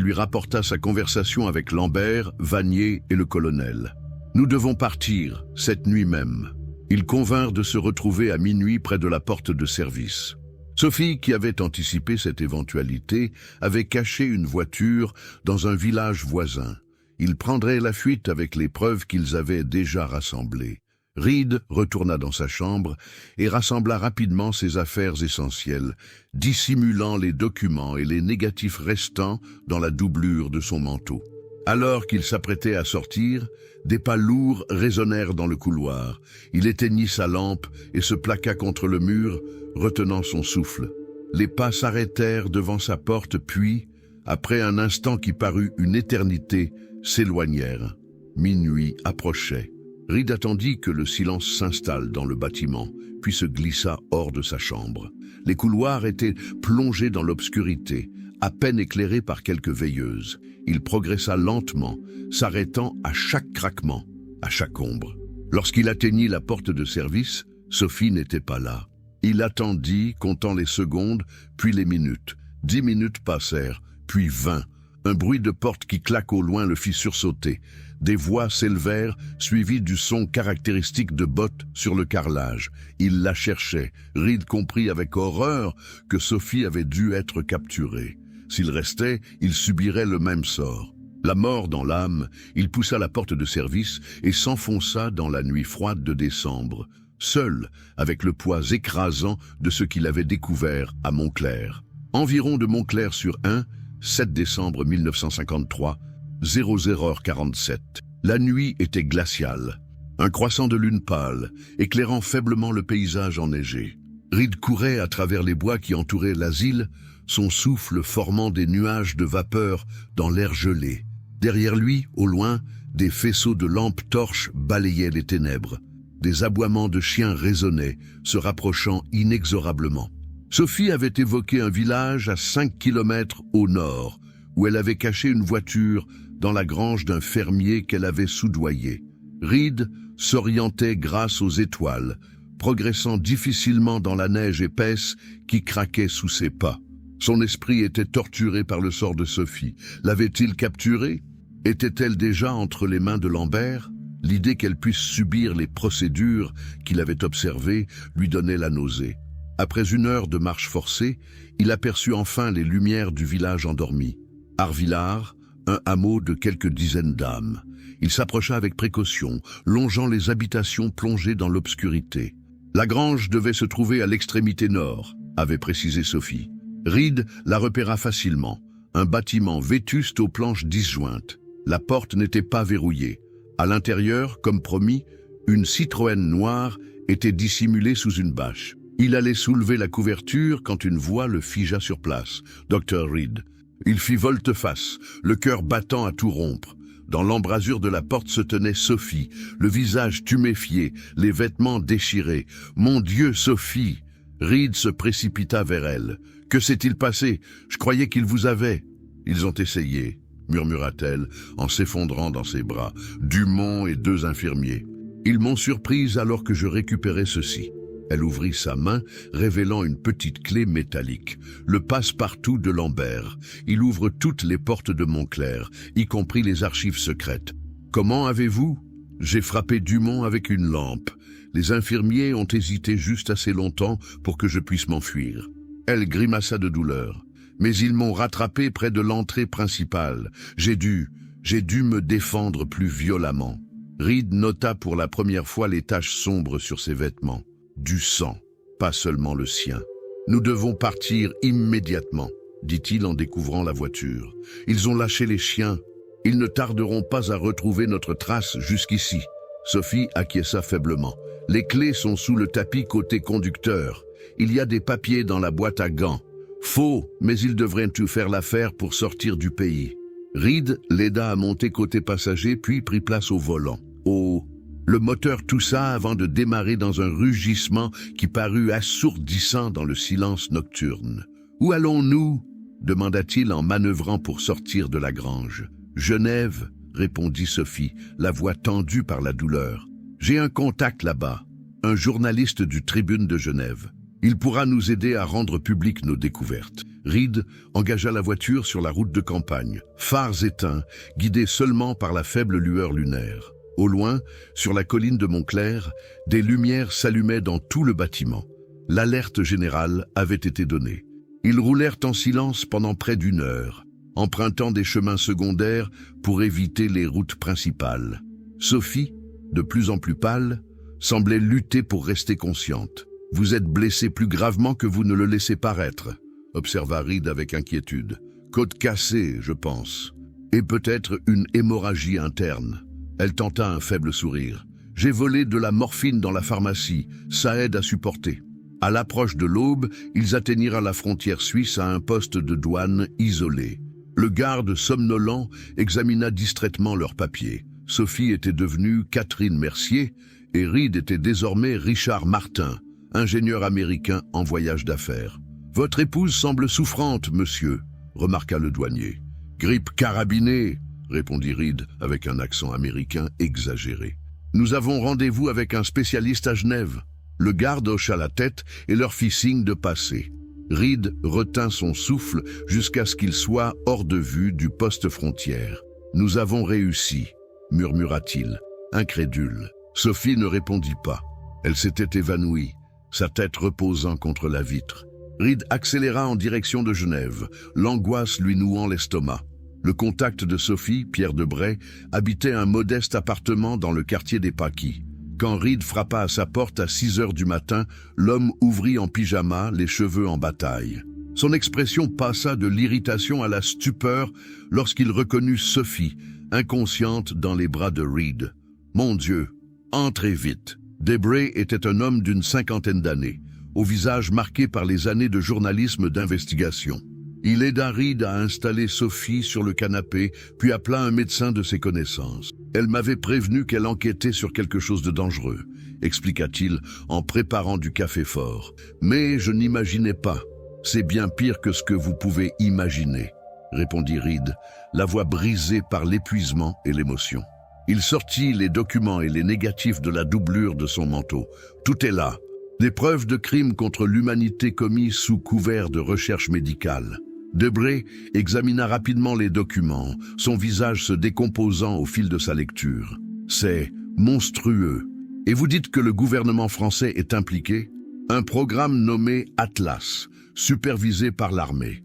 lui rapporta sa conversation avec Lambert, Vanier et le colonel. « Nous devons partir, cette nuit même. » Ils convinrent de se retrouver à minuit près de la porte de service. Sophie, qui avait anticipé cette éventualité, avait caché une voiture dans un village voisin. Ils prendraient la fuite avec les preuves qu'ils avaient déjà rassemblées. Reed retourna dans sa chambre et rassembla rapidement ses affaires essentielles, dissimulant les documents et les négatifs restants dans la doublure de son manteau. Alors qu'il s'apprêtait à sortir, des pas lourds résonnèrent dans le couloir. Il éteignit sa lampe et se plaqua contre le mur, retenant son souffle. Les pas s'arrêtèrent devant sa porte, puis, après un instant qui parut une éternité, s'éloignèrent. Minuit approchait. Reed attendit que le silence s'installe dans le bâtiment, puis se glissa hors de sa chambre. Les couloirs étaient plongés dans l'obscurité, à peine éclairés par quelques veilleuses. Il progressa lentement, s'arrêtant à chaque craquement, à chaque ombre. Lorsqu'il atteignit la porte de service, Sophie n'était pas là. Il attendit, comptant les secondes, puis les minutes. 10 minutes passèrent, puis 20. Un bruit de porte qui claque au loin le fit sursauter. Des voix s'élevèrent, suivies du son caractéristique de bottes sur le carrelage. Il la cherchait. Reed comprit avec horreur que Sophie avait dû être capturée. S'il restait, il subirait le même sort. La mort dans l'âme, il poussa la porte de service et s'enfonça dans la nuit froide de décembre, seul, avec le poids écrasant de ce qu'il avait découvert à Montclair. Environ de Montclair-sur-Ain, 7 décembre 1953, 00h47. La nuit était glaciale. Un croissant de lune pâle, éclairant faiblement le paysage enneigé. Reed courait à travers les bois qui entouraient l'asile, son souffle formant des nuages de vapeur dans l'air gelé. Derrière lui, au loin, des faisceaux de lampes torches balayaient les ténèbres. Des aboiements de chiens résonnaient, se rapprochant inexorablement. Sophie avait évoqué un village à 5 kilomètres au nord, où elle avait caché une voiture dans la grange d'un fermier qu'elle avait soudoyé. Reed s'orientait grâce aux étoiles, progressant difficilement dans la neige épaisse qui craquait sous ses pas. Son esprit était torturé par le sort de Sophie. L'avait-il capturée? Était-elle déjà entre les mains de Lambert? L'idée qu'elle puisse subir les procédures qu'il avait observées lui donnait la nausée. Après 1 heure de marche forcée, il aperçut enfin les lumières du village endormi. Arvillard, un hameau de quelques dizaines d'âmes. Il s'approcha avec précaution, longeant les habitations plongées dans l'obscurité. La grange devait se trouver à l'extrémité nord, avait précisé Sophie. Reed la repéra facilement, un bâtiment vétuste aux planches disjointes. La porte n'était pas verrouillée. À l'intérieur, comme promis, une Citroën noire était dissimulée sous une bâche. Il allait soulever la couverture quand une voix le figea sur place. « Dr. Reed ». Il fit volte-face, le cœur battant à tout rompre. Dans l'embrasure de la porte se tenait Sophie, le visage tuméfié, les vêtements déchirés. « Mon Dieu, Sophie !» Reed se précipita vers elle. « Que s'est-il passé? Je croyais qu'ils vous avaient. »« Ils ont essayé, » murmura-t-elle en s'effondrant dans ses bras. « Dumont et 2 infirmiers. Ils m'ont surprise alors que je récupérais ceci. » Elle ouvrit sa main, révélant une petite clé métallique. Le passe-partout de Lambert. Il ouvre toutes les portes de Montclair, y compris les archives secrètes. « Comment avez-vous » ? J'ai frappé Dumont avec une lampe. Les infirmiers ont hésité juste assez longtemps pour que je puisse m'enfuir. Elle grimaça de douleur. Mais ils m'ont rattrapé près de l'entrée principale. J'ai dû me défendre plus violemment. Reed nota pour la première fois les taches sombres sur ses vêtements. Du sang, pas seulement le sien. Nous devons partir immédiatement, dit-il en découvrant la voiture. Ils ont lâché les chiens. Ils ne tarderont pas à retrouver notre trace jusqu'ici. Sophie acquiesça faiblement. Les clés sont sous le tapis côté conducteur. Il y a des papiers dans la boîte à gants. Faux, mais ils devraient tout faire l'affaire pour sortir du pays. Reed l'aida à monter côté passager puis prit place au volant. Oh, le moteur toussa avant de démarrer dans un rugissement qui parut assourdissant dans le silence nocturne. « Où allons-nous » demanda-t-il en manœuvrant pour sortir de la grange. « Genève » répondit Sophie, la voix tendue par la douleur. « J'ai un contact là-bas, un journaliste du Tribune de Genève. Il pourra nous aider à rendre publiques nos découvertes. Reed engagea la voiture sur la route de campagne, phares éteints, guidés seulement par la faible lueur lunaire. Au loin, sur la colline de Montclair, des lumières s'allumaient dans tout le bâtiment. L'alerte générale avait été donnée. Ils roulèrent en silence pendant près d'1 heure, empruntant des chemins secondaires pour éviter les routes principales. Sophie, de plus en plus pâle, semblait lutter pour rester consciente. « Vous êtes blessée plus gravement que vous ne le laissez paraître », observa Reed avec inquiétude. « Côte cassée, je pense. Et peut-être une hémorragie interne. » Elle tenta un faible sourire. « J'ai volé de la morphine dans la pharmacie. Ça aide à supporter. » À l'approche de l'aube, ils atteignirent la frontière suisse à un poste de douane isolé. Le garde somnolent examina distraitement leurs papiers. Sophie était devenue Catherine Mercier et Reed était désormais Richard Martin, ingénieur américain en voyage d'affaires. « Votre épouse semble souffrante, monsieur, » remarqua le douanier. « Grippe carabinée, » répondit Reed avec un accent américain exagéré. « Nous avons rendez-vous avec un spécialiste à Genève. » Le garde hocha la tête et leur fit signe de passer. Reed retint son souffle jusqu'à ce qu'il soit hors de vue du poste frontière. « Nous avons réussi, » murmura-t-il, incrédule. Sophie ne répondit pas. Elle s'était évanouie, sa tête reposant contre la vitre. Reed accéléra en direction de Genève, l'angoisse lui nouant l'estomac. Le contact de Sophie, Pierre Debray, habitait un modeste appartement dans le quartier des Paquis. Quand Reed frappa à sa porte à 6 heures du matin, l'homme ouvrit en pyjama, les cheveux en bataille. Son expression passa de l'irritation à la stupeur lorsqu'il reconnut Sophie, inconsciente dans les bras de Reed. « Mon Dieu, entrez vite !» Debray était un homme d'une 50aine d'années, au visage marqué par les années de journalisme d'investigation. Il aida Reed à installer Sophie sur le canapé, puis appela un médecin de ses connaissances. « Elle m'avait prévenu qu'elle enquêtait sur quelque chose de dangereux », expliqua-t-il en préparant du café fort. « Mais je n'imaginais pas. C'est bien pire que ce que vous pouvez imaginer », répondit Reed, la voix brisée par l'épuisement et l'émotion. Il sortit les documents et les négatifs de la doublure de son manteau. « Tout est là. Des preuves de crimes contre l'humanité commis sous couvert de recherche médicale. » Debray examina rapidement les documents, son visage se décomposant au fil de sa lecture. « C'est monstrueux. Et vous dites que le gouvernement français est impliqué ? Un programme nommé Atlas, supervisé par l'armée.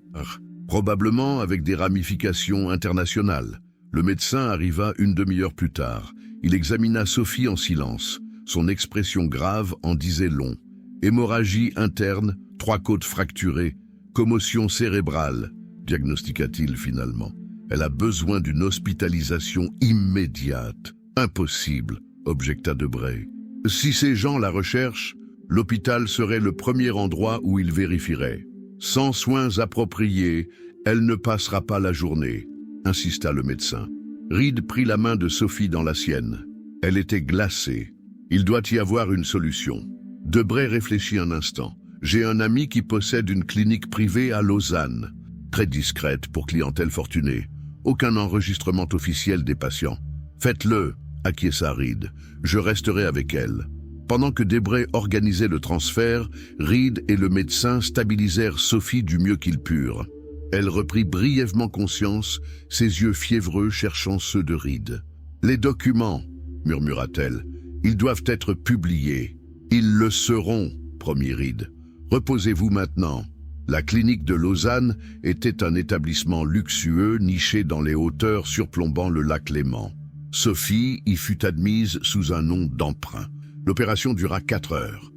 Probablement avec des ramifications internationales. » Le médecin arriva 1 demi-heure plus tard. Il examina Sophie en silence. Son expression grave en disait long. Hémorragie interne, 3 côtes fracturées, commotion cérébrale, diagnostiqua-t-il finalement. Elle a besoin d'une hospitalisation immédiate. Impossible, objecta Debray. Si ces gens la recherchent, l'hôpital serait le premier endroit où ils vérifieraient. Sans soins appropriés, elle ne passera pas la journée, insista le médecin. Reed prit la main de Sophie dans la sienne. Elle était glacée. Il doit y avoir une solution. Debray réfléchit un instant. J'ai un ami qui possède une clinique privée à Lausanne, très discrète pour clientèle fortunée. Aucun enregistrement officiel des patients. Faites-le, acquiesça Reed. Je resterai avec elle. Pendant que Debray organisait le transfert, Reed et le médecin stabilisèrent Sophie du mieux qu'ils purent. Elle reprit brièvement conscience, ses yeux fiévreux cherchant ceux de Reed. « Les documents, murmura-t-elle, ils doivent être publiés. »« Ils le seront, » promit Reed. « Reposez-vous maintenant. » La clinique de Lausanne était un établissement luxueux niché dans les hauteurs surplombant le lac Léman. Sophie y fut admise sous un nom d'emprunt. L'opération dura 4 heures.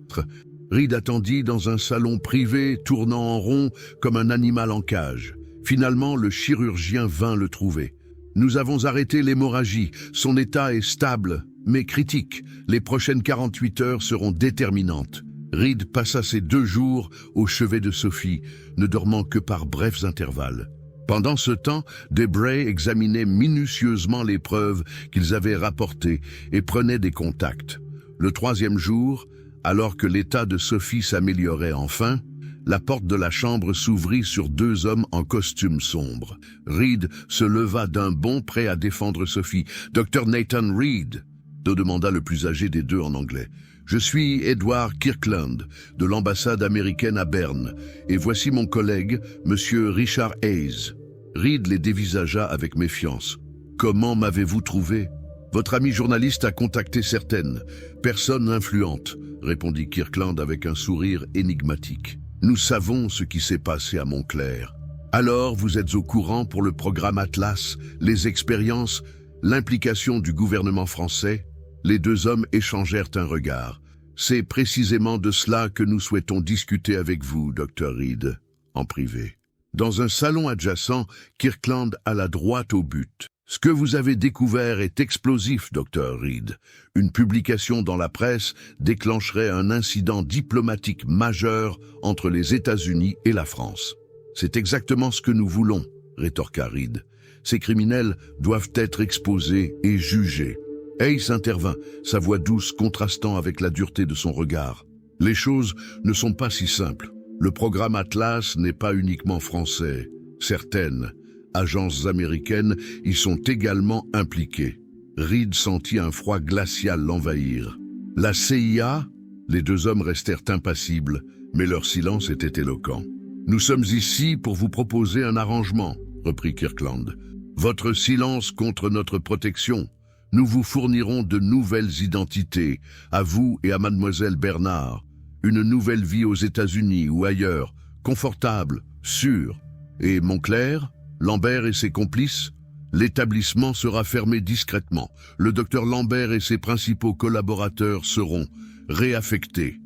Reed attendit dans un salon privé tournant en rond comme un animal en cage. Finalement, le chirurgien vint le trouver. « Nous avons arrêté l'hémorragie. Son état est stable, mais critique. Les prochaines 48 heures seront déterminantes. » Reed passa ces 2 jours au chevet de Sophie, ne dormant que par brefs intervalles. Pendant ce temps, Debray examinait minutieusement les preuves qu'ils avaient rapportées et prenait des contacts. Le 3e jour, alors que l'état de Sophie s'améliorait enfin, la porte de la chambre s'ouvrit sur 2 hommes en costume sombre. Reed se leva d'un bond prêt à défendre Sophie. « Dr Nathan Reed !» demanda le plus âgé des deux en anglais. « Je suis Edward Kirkland, de l'ambassade américaine à Berne, et voici mon collègue, Monsieur Richard Hayes. » Reed les dévisagea avec méfiance. « Comment m'avez-vous trouvé ?»« Votre ami journaliste a contacté certaines personnes influentes, » répondit Kirkland avec un sourire énigmatique. « Nous savons ce qui s'est passé à Montclair. Alors, vous êtes au courant pour le programme Atlas, les expériences, l'implication du gouvernement français ?» Les deux hommes échangèrent un regard. « C'est précisément de cela que nous souhaitons discuter avec vous, Dr. Reed, en privé. » Dans un salon adjacent, Kirkland alla droit au but. « Ce que vous avez découvert est explosif, Dr. Reed. Une publication dans la presse déclencherait un incident diplomatique majeur entre les États-Unis et la France. »« C'est exactement ce que nous voulons, » rétorqua Reed. « Ces criminels doivent être exposés et jugés. » Hayes intervint, sa voix douce contrastant avec la dureté de son regard. « Les choses ne sont pas si simples. Le programme Atlas n'est pas uniquement français. Certaines agences américaines y sont également impliquées. » Reed sentit un froid glacial l'envahir. « La CIA ?» Les deux hommes restèrent impassibles, mais leur silence était éloquent. « Nous sommes ici pour vous proposer un arrangement, » reprit Kirkland. « Votre silence contre notre protection. Nous vous fournirons de nouvelles identités, à vous et à mademoiselle Bernard. Une nouvelle vie aux États-Unis ou ailleurs, confortable, sûre. Et Montclair, Lambert et ses complices? L'établissement sera fermé discrètement. Le docteur Lambert et ses principaux collaborateurs seront réaffectés. »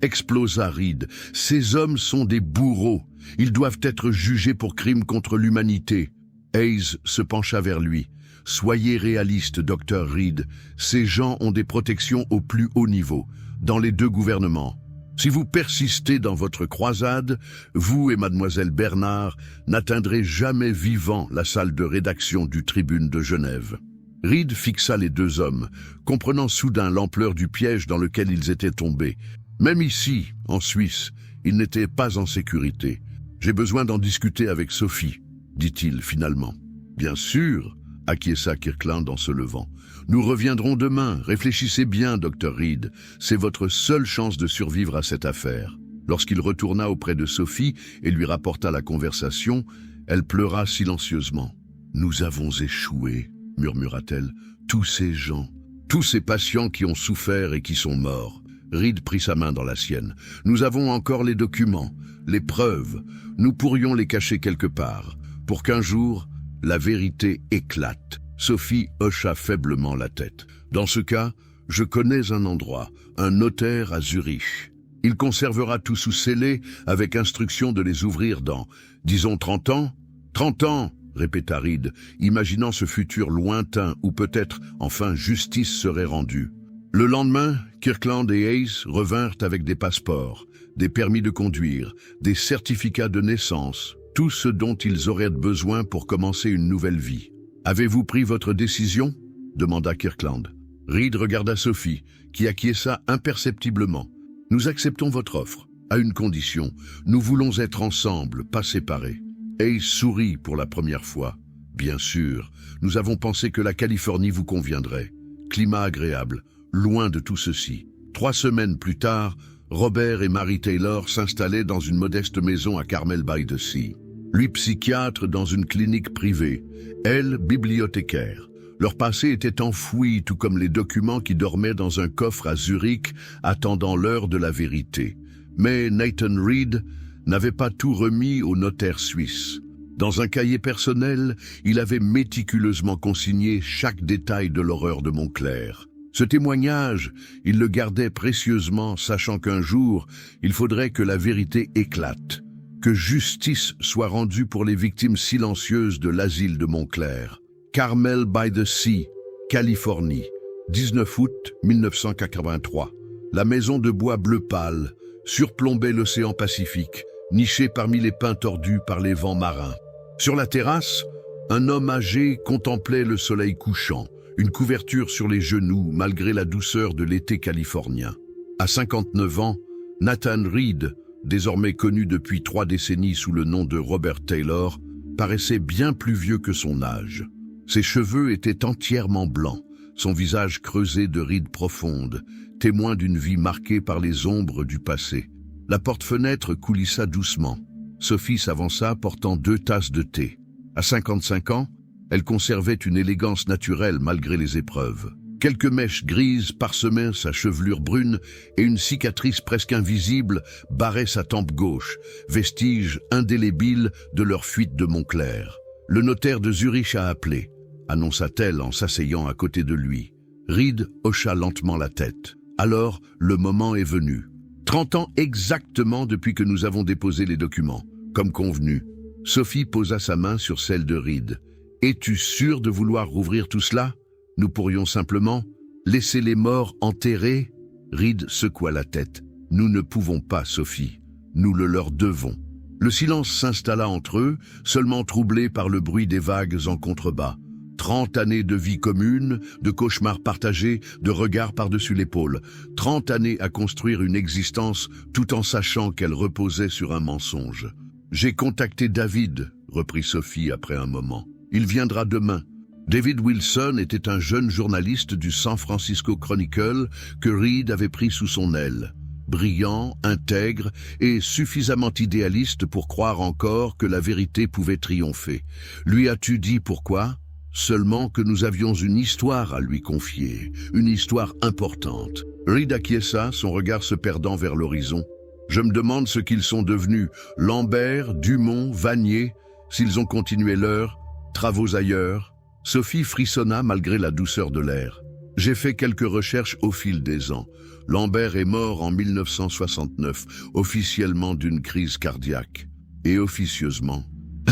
Explosa Reed. « Ces hommes sont des bourreaux. Ils doivent être jugés pour crimes contre l'humanité. » Hayes se pencha vers lui. « Soyez réaliste, Dr. Reed. Ces gens ont des protections au plus haut niveau, dans les deux gouvernements. Si vous persistez dans votre croisade, vous et mademoiselle Bernard n'atteindrez jamais vivant la salle de rédaction du Tribune de Genève. » Reed fixa les deux hommes, comprenant soudain l'ampleur du piège dans lequel ils étaient tombés. Même ici, en Suisse, ils n'étaient pas en sécurité. « J'ai besoin d'en discuter avec Sophie, » dit-il finalement. « Bien sûr, » acquiesça Kirkland en se levant. « Nous reviendrons demain. Réfléchissez bien, Dr. Reed. C'est votre seule chance de survivre à cette affaire. » Lorsqu'il retourna auprès de Sophie et lui rapporta la conversation, elle pleura silencieusement. « Nous avons échoué, » murmura-t-elle. « Tous ces gens, tous ces patients qui ont souffert et qui sont morts. » Reed prit sa main dans la sienne. « Nous avons encore les documents, les preuves. Nous pourrions les cacher quelque part, pour qu'un jour, la vérité éclate. » Sophie hocha faiblement la tête. « Dans ce cas, je connais un endroit, un notaire à Zurich. Il conservera tout sous scellé, avec instruction de les ouvrir dans, disons 30 ans ?»« 30 ans !» répéta Reed, imaginant ce futur lointain où peut-être, enfin, justice serait rendue. Le lendemain, Kirkland et Hayes revinrent avec des passeports, des permis de conduire, des certificats de naissance, tout ce dont ils auraient besoin pour commencer une nouvelle vie. « Avez-vous pris votre décision ?» demanda Kirkland. Reed regarda Sophie, qui acquiesça imperceptiblement. « Nous acceptons votre offre, à une condition. Nous voulons être ensemble, pas séparés. » Hayes sourit pour la première fois. « Bien sûr, nous avons pensé que la Californie vous conviendrait. Climat agréable, loin de tout ceci. » 3 semaines plus tard, Robert et Mary Taylor s'installaient dans une modeste maison à Carmel-by-the-Sea. Lui psychiatre dans une clinique privée, elle bibliothécaire. Leur passé était enfoui, tout comme les documents qui dormaient dans un coffre à Zurich, attendant l'heure de la vérité. Mais Nathan Reed n'avait pas tout remis au notaire suisse. Dans un cahier personnel, il avait méticuleusement consigné chaque détail de l'horreur de Montclair. Ce témoignage, il le gardait précieusement, sachant qu'un jour, il faudrait que la vérité éclate, que justice soit rendue pour les victimes silencieuses de l'asile de Montclair. Carmel-by-the-Sea, Californie, 19 août 1983. La maison de bois bleu pâle surplombait l'océan Pacifique, nichée parmi les pins tordus par les vents marins. Sur la terrasse, un homme âgé contemplait le soleil couchant, une couverture sur les genoux malgré la douceur de l'été californien. À 59 ans, Nathan Reed, désormais connu depuis 3 décennies sous le nom de Robert Taylor, paraissait bien plus vieux que son âge. Ses cheveux étaient entièrement blancs, son visage creusé de rides profondes, témoin d'une vie marquée par les ombres du passé. La porte-fenêtre coulissa doucement. Sophie s'avança portant 2 tasses de thé. À 55 ans, elle conservait une élégance naturelle malgré les épreuves. Quelques mèches grises parsemaient sa chevelure brune et une cicatrice presque invisible barrait sa tempe gauche, vestige indélébile de leur fuite de Montclair. « Le notaire de Zurich a appelé », annonça-t-elle en s'asseyant à côté de lui. Reed hocha lentement la tête. Alors, le moment est venu. 30 ans exactement depuis que nous avons déposé les documents, comme convenu. Sophie posa sa main sur celle de Reed. « Es-tu sûr de vouloir rouvrir tout cela ? Nous pourrions simplement laisser les morts enterrés ?» Reed secoua la tête. « Nous ne pouvons pas, Sophie. Nous le leur devons. » Le silence s'installa entre eux, seulement troublé par le bruit des vagues en contrebas. 30 années de vie commune, de cauchemars partagés, de regards par-dessus l'épaule. 30 années à construire une existence tout en sachant qu'elle reposait sur un mensonge. « J'ai contacté David, » reprit Sophie après un moment. « Il viendra demain. » David Wilson était un jeune journaliste du San Francisco Chronicle que Reed avait pris sous son aile. Brillant, intègre et suffisamment idéaliste pour croire encore que la vérité pouvait triompher. Lui as-tu dit pourquoi ? Seulement que nous avions une histoire à lui confier, une histoire importante. Reed acquiesça, son regard se perdant vers l'horizon. Je me demande ce qu'ils sont devenus, Lambert, Dumont, Vanier, s'ils ont continué leurs travaux ailleurs. Sophie frissonna malgré la douceur de l'air. J'ai fait quelques recherches au fil des ans. Lambert est mort en 1969, officiellement d'une crise cardiaque. Et officieusement.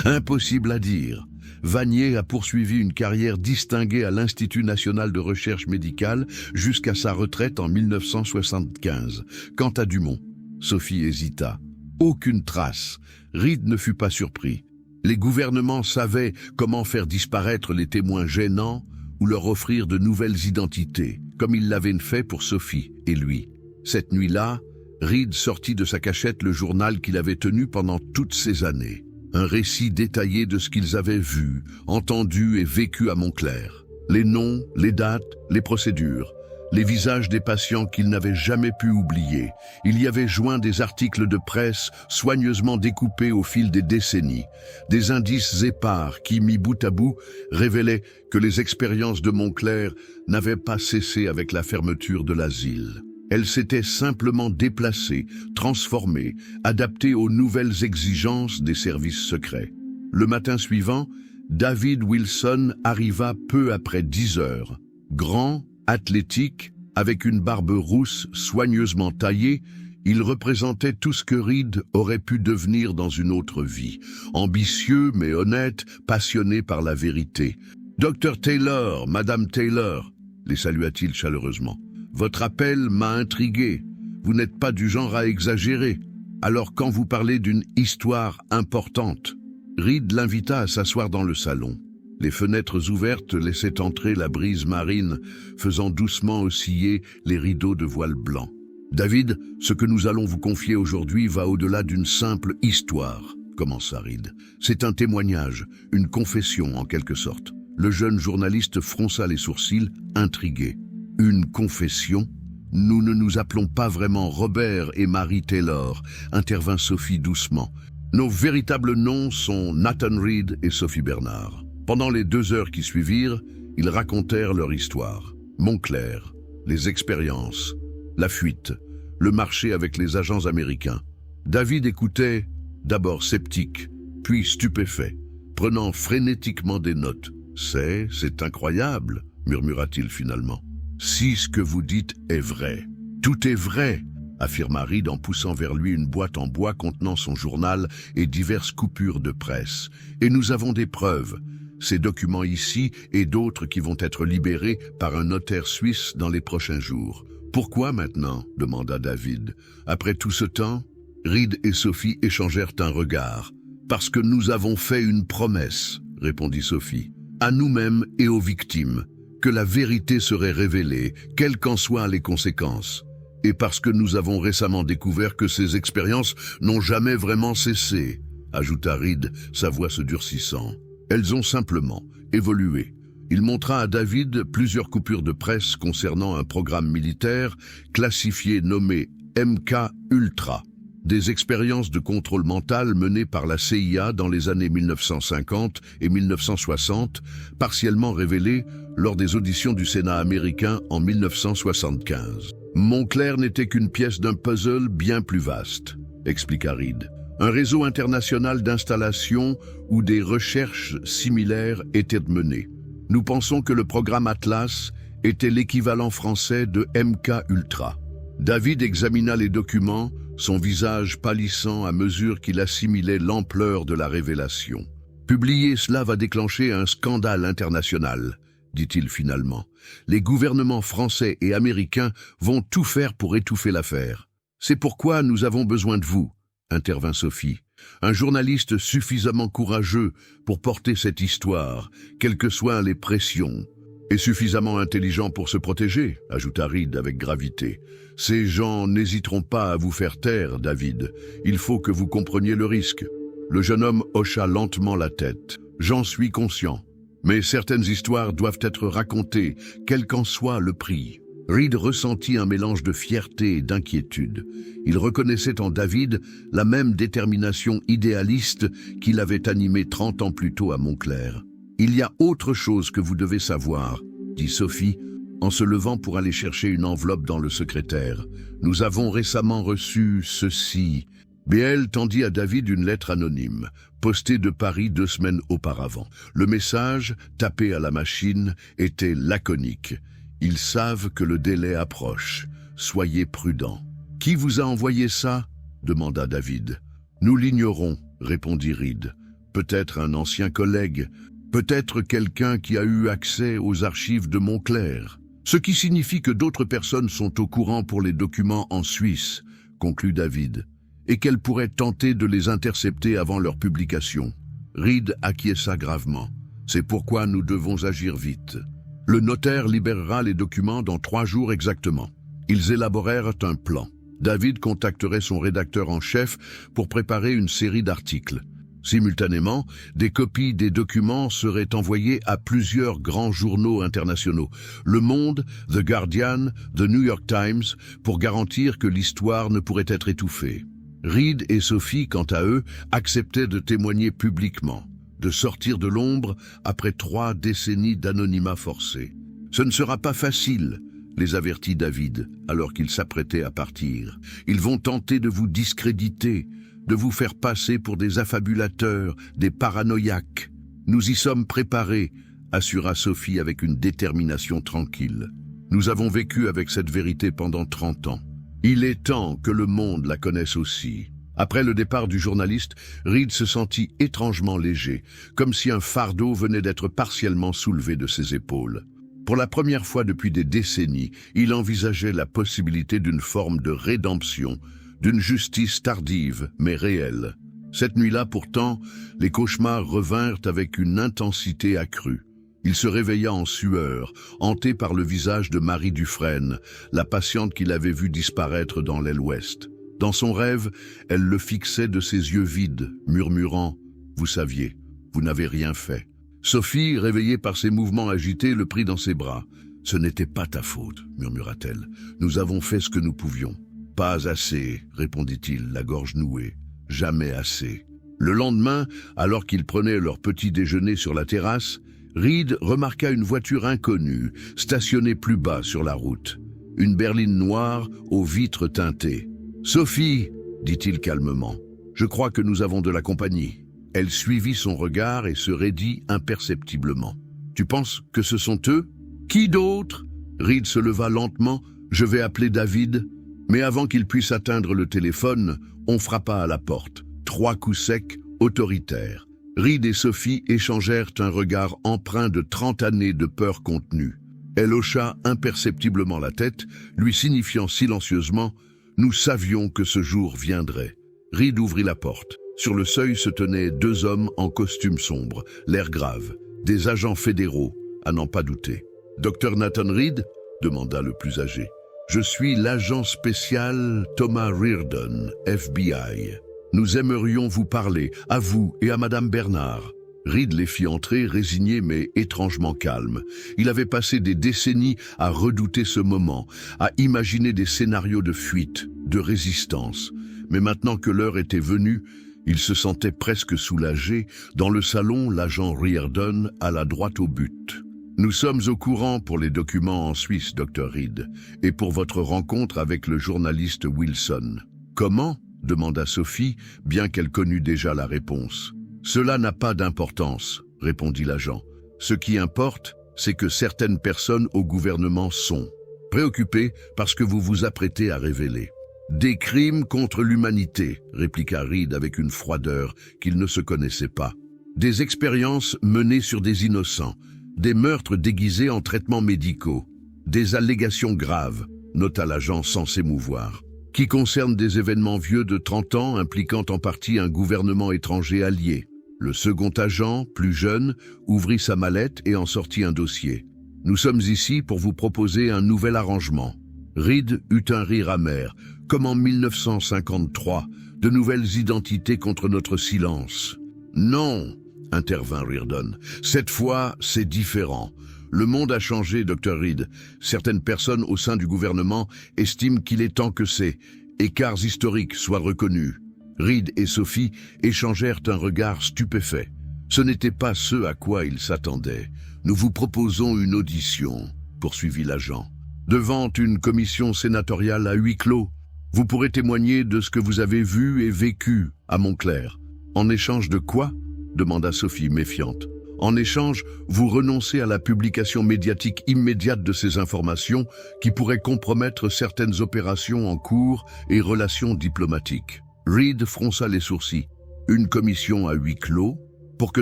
Impossible à dire. Vanier a poursuivi une carrière distinguée à l'Institut national de recherche médicale jusqu'à sa retraite en 1975. Quant à Dumont, Sophie hésita. Aucune trace. Reed ne fut pas surpris. Les gouvernements savaient comment faire disparaître les témoins gênants ou leur offrir de nouvelles identités, comme ils l'avaient fait pour Sophie et lui. Cette nuit-là, Reed sortit de sa cachette le journal qu'il avait tenu pendant toutes ces années. Un récit détaillé de ce qu'ils avaient vu, entendu et vécu à Montclair. Les noms, les dates, les procédures, les visages des patients qu'il n'avait jamais pu oublier. Il y avait joint des articles de presse soigneusement découpés au fil des décennies, des indices épars qui, mis bout à bout, révélaient que les expériences de Montclair n'avaient pas cessé avec la fermeture de l'asile. Elles s'étaient simplement déplacées, transformées, adaptées aux nouvelles exigences des services secrets. Le matin suivant, David Wilson arriva peu après 10 heures. Grand, athlétique, avec une barbe rousse soigneusement taillée, il représentait tout ce que Reed aurait pu devenir dans une autre vie. Ambitieux mais honnête, passionné par la vérité. « Dr Taylor, Madame Taylor », les salua-t-il chaleureusement. « Votre appel m'a intrigué. Vous n'êtes pas du genre à exagérer. Alors quand vous parlez d'une histoire importante », Reed l'invita à s'asseoir dans le salon. Les fenêtres ouvertes laissaient entrer la brise marine, faisant doucement osciller les rideaux de voile blanc. « David, ce que nous allons vous confier aujourd'hui va au-delà d'une simple histoire, » commença Reed. « C'est un témoignage, une confession en quelque sorte. » Le jeune journaliste fronça les sourcils, intrigué. « Une confession ? Nous ne nous appelons pas vraiment Robert et Mary Taylor, » intervint Sophie doucement. « Nos véritables noms sont Nathan Reed et Sophie Bernard. » Pendant les 2 heures qui suivirent, ils racontèrent leur histoire. Montclair, les expériences, la fuite, le marché avec les agents américains. David écoutait, d'abord sceptique, puis stupéfait, prenant frénétiquement des notes. « C'est incroyable », murmura-t-il finalement. « Si ce que vous dites est vrai. »« Tout est vrai », affirma Reed en poussant vers lui une boîte en bois contenant son journal et diverses coupures de presse. « Et nous avons des preuves. Ces documents ici et d'autres qui vont être libérés par un notaire suisse dans les prochains jours. »« Pourquoi maintenant ?» demanda David. Après tout ce temps, Reed et Sophie échangèrent un regard. « Parce que nous avons fait une promesse, » répondit Sophie, « à nous-mêmes et aux victimes, que la vérité serait révélée, quelles qu'en soient les conséquences. Et parce que nous avons récemment découvert que ces expériences n'ont jamais vraiment cessé, » ajouta Reed, sa voix se durcissant. « Elles ont simplement évolué. Il montra à David plusieurs coupures de presse concernant un programme militaire classifié nommé MK Ultra. Des expériences de contrôle mental menées par la CIA dans les années 1950 et 1960, partiellement révélées lors des auditions du Sénat américain en 1975. Montclair n'était qu'une pièce d'un puzzle bien plus vaste, expliqua Reed. Un réseau international d'installations où des recherches similaires étaient menées. Nous pensons que le programme Atlas était l'équivalent français de MK Ultra. David examina les documents, son visage pâlissant à mesure qu'il assimilait l'ampleur de la révélation. « Publier cela va déclencher un scandale international », dit-il finalement. « Les gouvernements français et américains vont tout faire pour étouffer l'affaire. C'est pourquoi nous avons besoin de vous, » intervint Sophie. « Un journaliste suffisamment courageux pour porter cette histoire, quelles que soient les pressions. » « Et suffisamment intelligent pour se protéger, » ajouta Reed avec gravité. « Ces gens n'hésiteront pas à vous faire taire, David. Il faut que vous compreniez le risque. » Le jeune homme hocha lentement la tête. « J'en suis conscient. Mais certaines histoires doivent être racontées, quel qu'en soit le prix. » Reed ressentit un mélange de fierté et d'inquiétude. Il reconnaissait en David la même détermination idéaliste qui l'avait animé 30 ans plus tôt à Montclair. « Il y a autre chose que vous devez savoir, » dit Sophie, en se levant pour aller chercher une enveloppe dans le secrétaire. « Nous avons récemment reçu ceci. » B.L. tendit à David une lettre anonyme, postée de Paris 2 semaines auparavant. Le message, tapé à la machine, était laconique. « Ils savent que le délai approche. Soyez prudents. »« Qui vous a envoyé ça ?» demanda David. « Nous l'ignorons, » répondit Reed. « Peut-être un ancien collègue. Peut-être quelqu'un qui a eu accès aux archives de Montclair. Ce qui signifie que d'autres personnes sont au courant pour les documents en Suisse, conclut David, et qu'elles pourraient tenter de les intercepter avant leur publication. Reed acquiesça gravement. C'est pourquoi nous devons agir vite. Le notaire libérera les documents dans 3 jours exactement. Ils élaborèrent un plan. David contacterait son rédacteur en chef pour préparer une série d'articles. Simultanément, des copies des documents seraient envoyées à plusieurs grands journaux internationaux, Le Monde, The Guardian, The New York Times, pour garantir que l'histoire ne pourrait être étouffée. Reed et Sophie, quant à eux, acceptaient de témoigner publiquement, de sortir de l'ombre après 3 décennies d'anonymat forcé. « Ce ne sera pas facile », les avertit David, alors qu'ils s'apprêtaient à partir. « Ils vont tenter de vous discréditer, de vous faire passer pour des affabulateurs, des paranoïaques. Nous y sommes préparés, » assura Sophie avec une détermination tranquille. « Nous avons vécu avec cette vérité pendant 30 ans. Il est temps que le monde la connaisse aussi. » Après le départ du journaliste, Reed se sentit étrangement léger, comme si un fardeau venait d'être partiellement soulevé de ses épaules. Pour la première fois depuis des décennies, il envisageait la possibilité d'une forme de rédemption, d'une justice tardive mais réelle. Cette nuit-là, pourtant, les cauchemars revinrent avec une intensité accrue. Il se réveilla en sueur, hanté par le visage de Marie Dufresne, la patiente qu'il avait vue disparaître dans l'aile ouest. Dans son rêve, elle le fixait de ses yeux vides, murmurant « Vous saviez, vous n'avez rien fait ». Sophie, réveillée par ses mouvements agités, le prit dans ses bras. « Ce n'était pas ta faute », murmura-t-elle. « Nous avons fait ce que nous pouvions. »« Pas assez », répondit-il, la gorge nouée. « Jamais assez. » Le lendemain, alors qu'ils prenaient leur petit déjeuner sur la terrasse, Reed remarqua une voiture inconnue, stationnée plus bas sur la route. Une berline noire aux vitres teintées. « Sophie !» dit-il calmement. « Je crois que nous avons de la compagnie. » Elle suivit son regard et se raidit imperceptiblement. « Tu penses que ce sont eux ? » ?»« Qui d'autre ?» Reed se leva lentement. « Je vais appeler David. » Mais avant qu'il puisse atteindre le téléphone, on frappa à la porte. 3 coups secs, autoritaires. Reed et Sophie échangèrent un regard empreint de 30 années de peur contenue. Elle hocha imperceptiblement la tête, lui signifiant silencieusement « Nous savions que ce jour viendrait. » Reed ouvrit la porte. Sur le seuil se tenaient 2 hommes en costume sombre, l'air grave, des agents fédéraux, à n'en pas douter. « Dr Nathan Reed ?» demanda le plus âgé. « Je suis l'agent spécial Thomas Reardon, FBI. Nous aimerions vous parler, à vous et à Madame Bernard. » Reed les fit entrer, résigné mais étrangement calme. Il avait passé des décennies à redouter ce moment, à imaginer des scénarios de fuite, de résistance. Mais maintenant que l'heure était venue, il se sentait presque soulagé. Dans le salon, l'agent Riordan alla droit au but. « Nous sommes au courant pour les documents en Suisse, Dr. Reed, et pour votre rencontre avec le journaliste Wilson. »« Comment ?» demanda Sophie, bien qu'elle connût déjà la réponse. « Cela n'a pas d'importance, » répondit l'agent. « Ce qui importe, c'est que certaines personnes au gouvernement sont préoccupées par ce que vous vous apprêtez à révéler. » « Des crimes contre l'humanité, » répliqua Reed avec une froideur qu'il ne se connaissait pas. « Des expériences menées sur des innocents, des meurtres déguisés en traitements médicaux, des allégations graves, » nota l'agent sans s'émouvoir, « qui concernent des événements vieux de 30 ans impliquant en partie un gouvernement étranger allié. » Le second agent, plus jeune, ouvrit sa mallette et en sortit un dossier. « Nous sommes ici pour vous proposer un nouvel arrangement. » Reed eut un rire amer. Comme en 1953, de nouvelles identités contre notre silence. « Non, » intervint Riordan. « Cette fois, c'est différent. Le monde a changé, Dr. Reed. Certaines personnes au sein du gouvernement estiment qu'il est temps que ces écarts historiques soient reconnus. » Reed et Sophie échangèrent un regard stupéfait. Ce n'était pas ce à quoi ils s'attendaient. « Nous vous proposons une audition, » poursuivit l'agent. « Devant une commission sénatoriale à huis clos. Vous pourrez témoigner de ce que vous avez vu et vécu à Montclair. »« En échange de quoi ?» demanda Sophie méfiante. « En échange, vous renoncez à la publication médiatique immédiate de ces informations qui pourraient compromettre certaines opérations en cours et relations diplomatiques. » Reed fronça les sourcils. « Une commission à huis clos pour que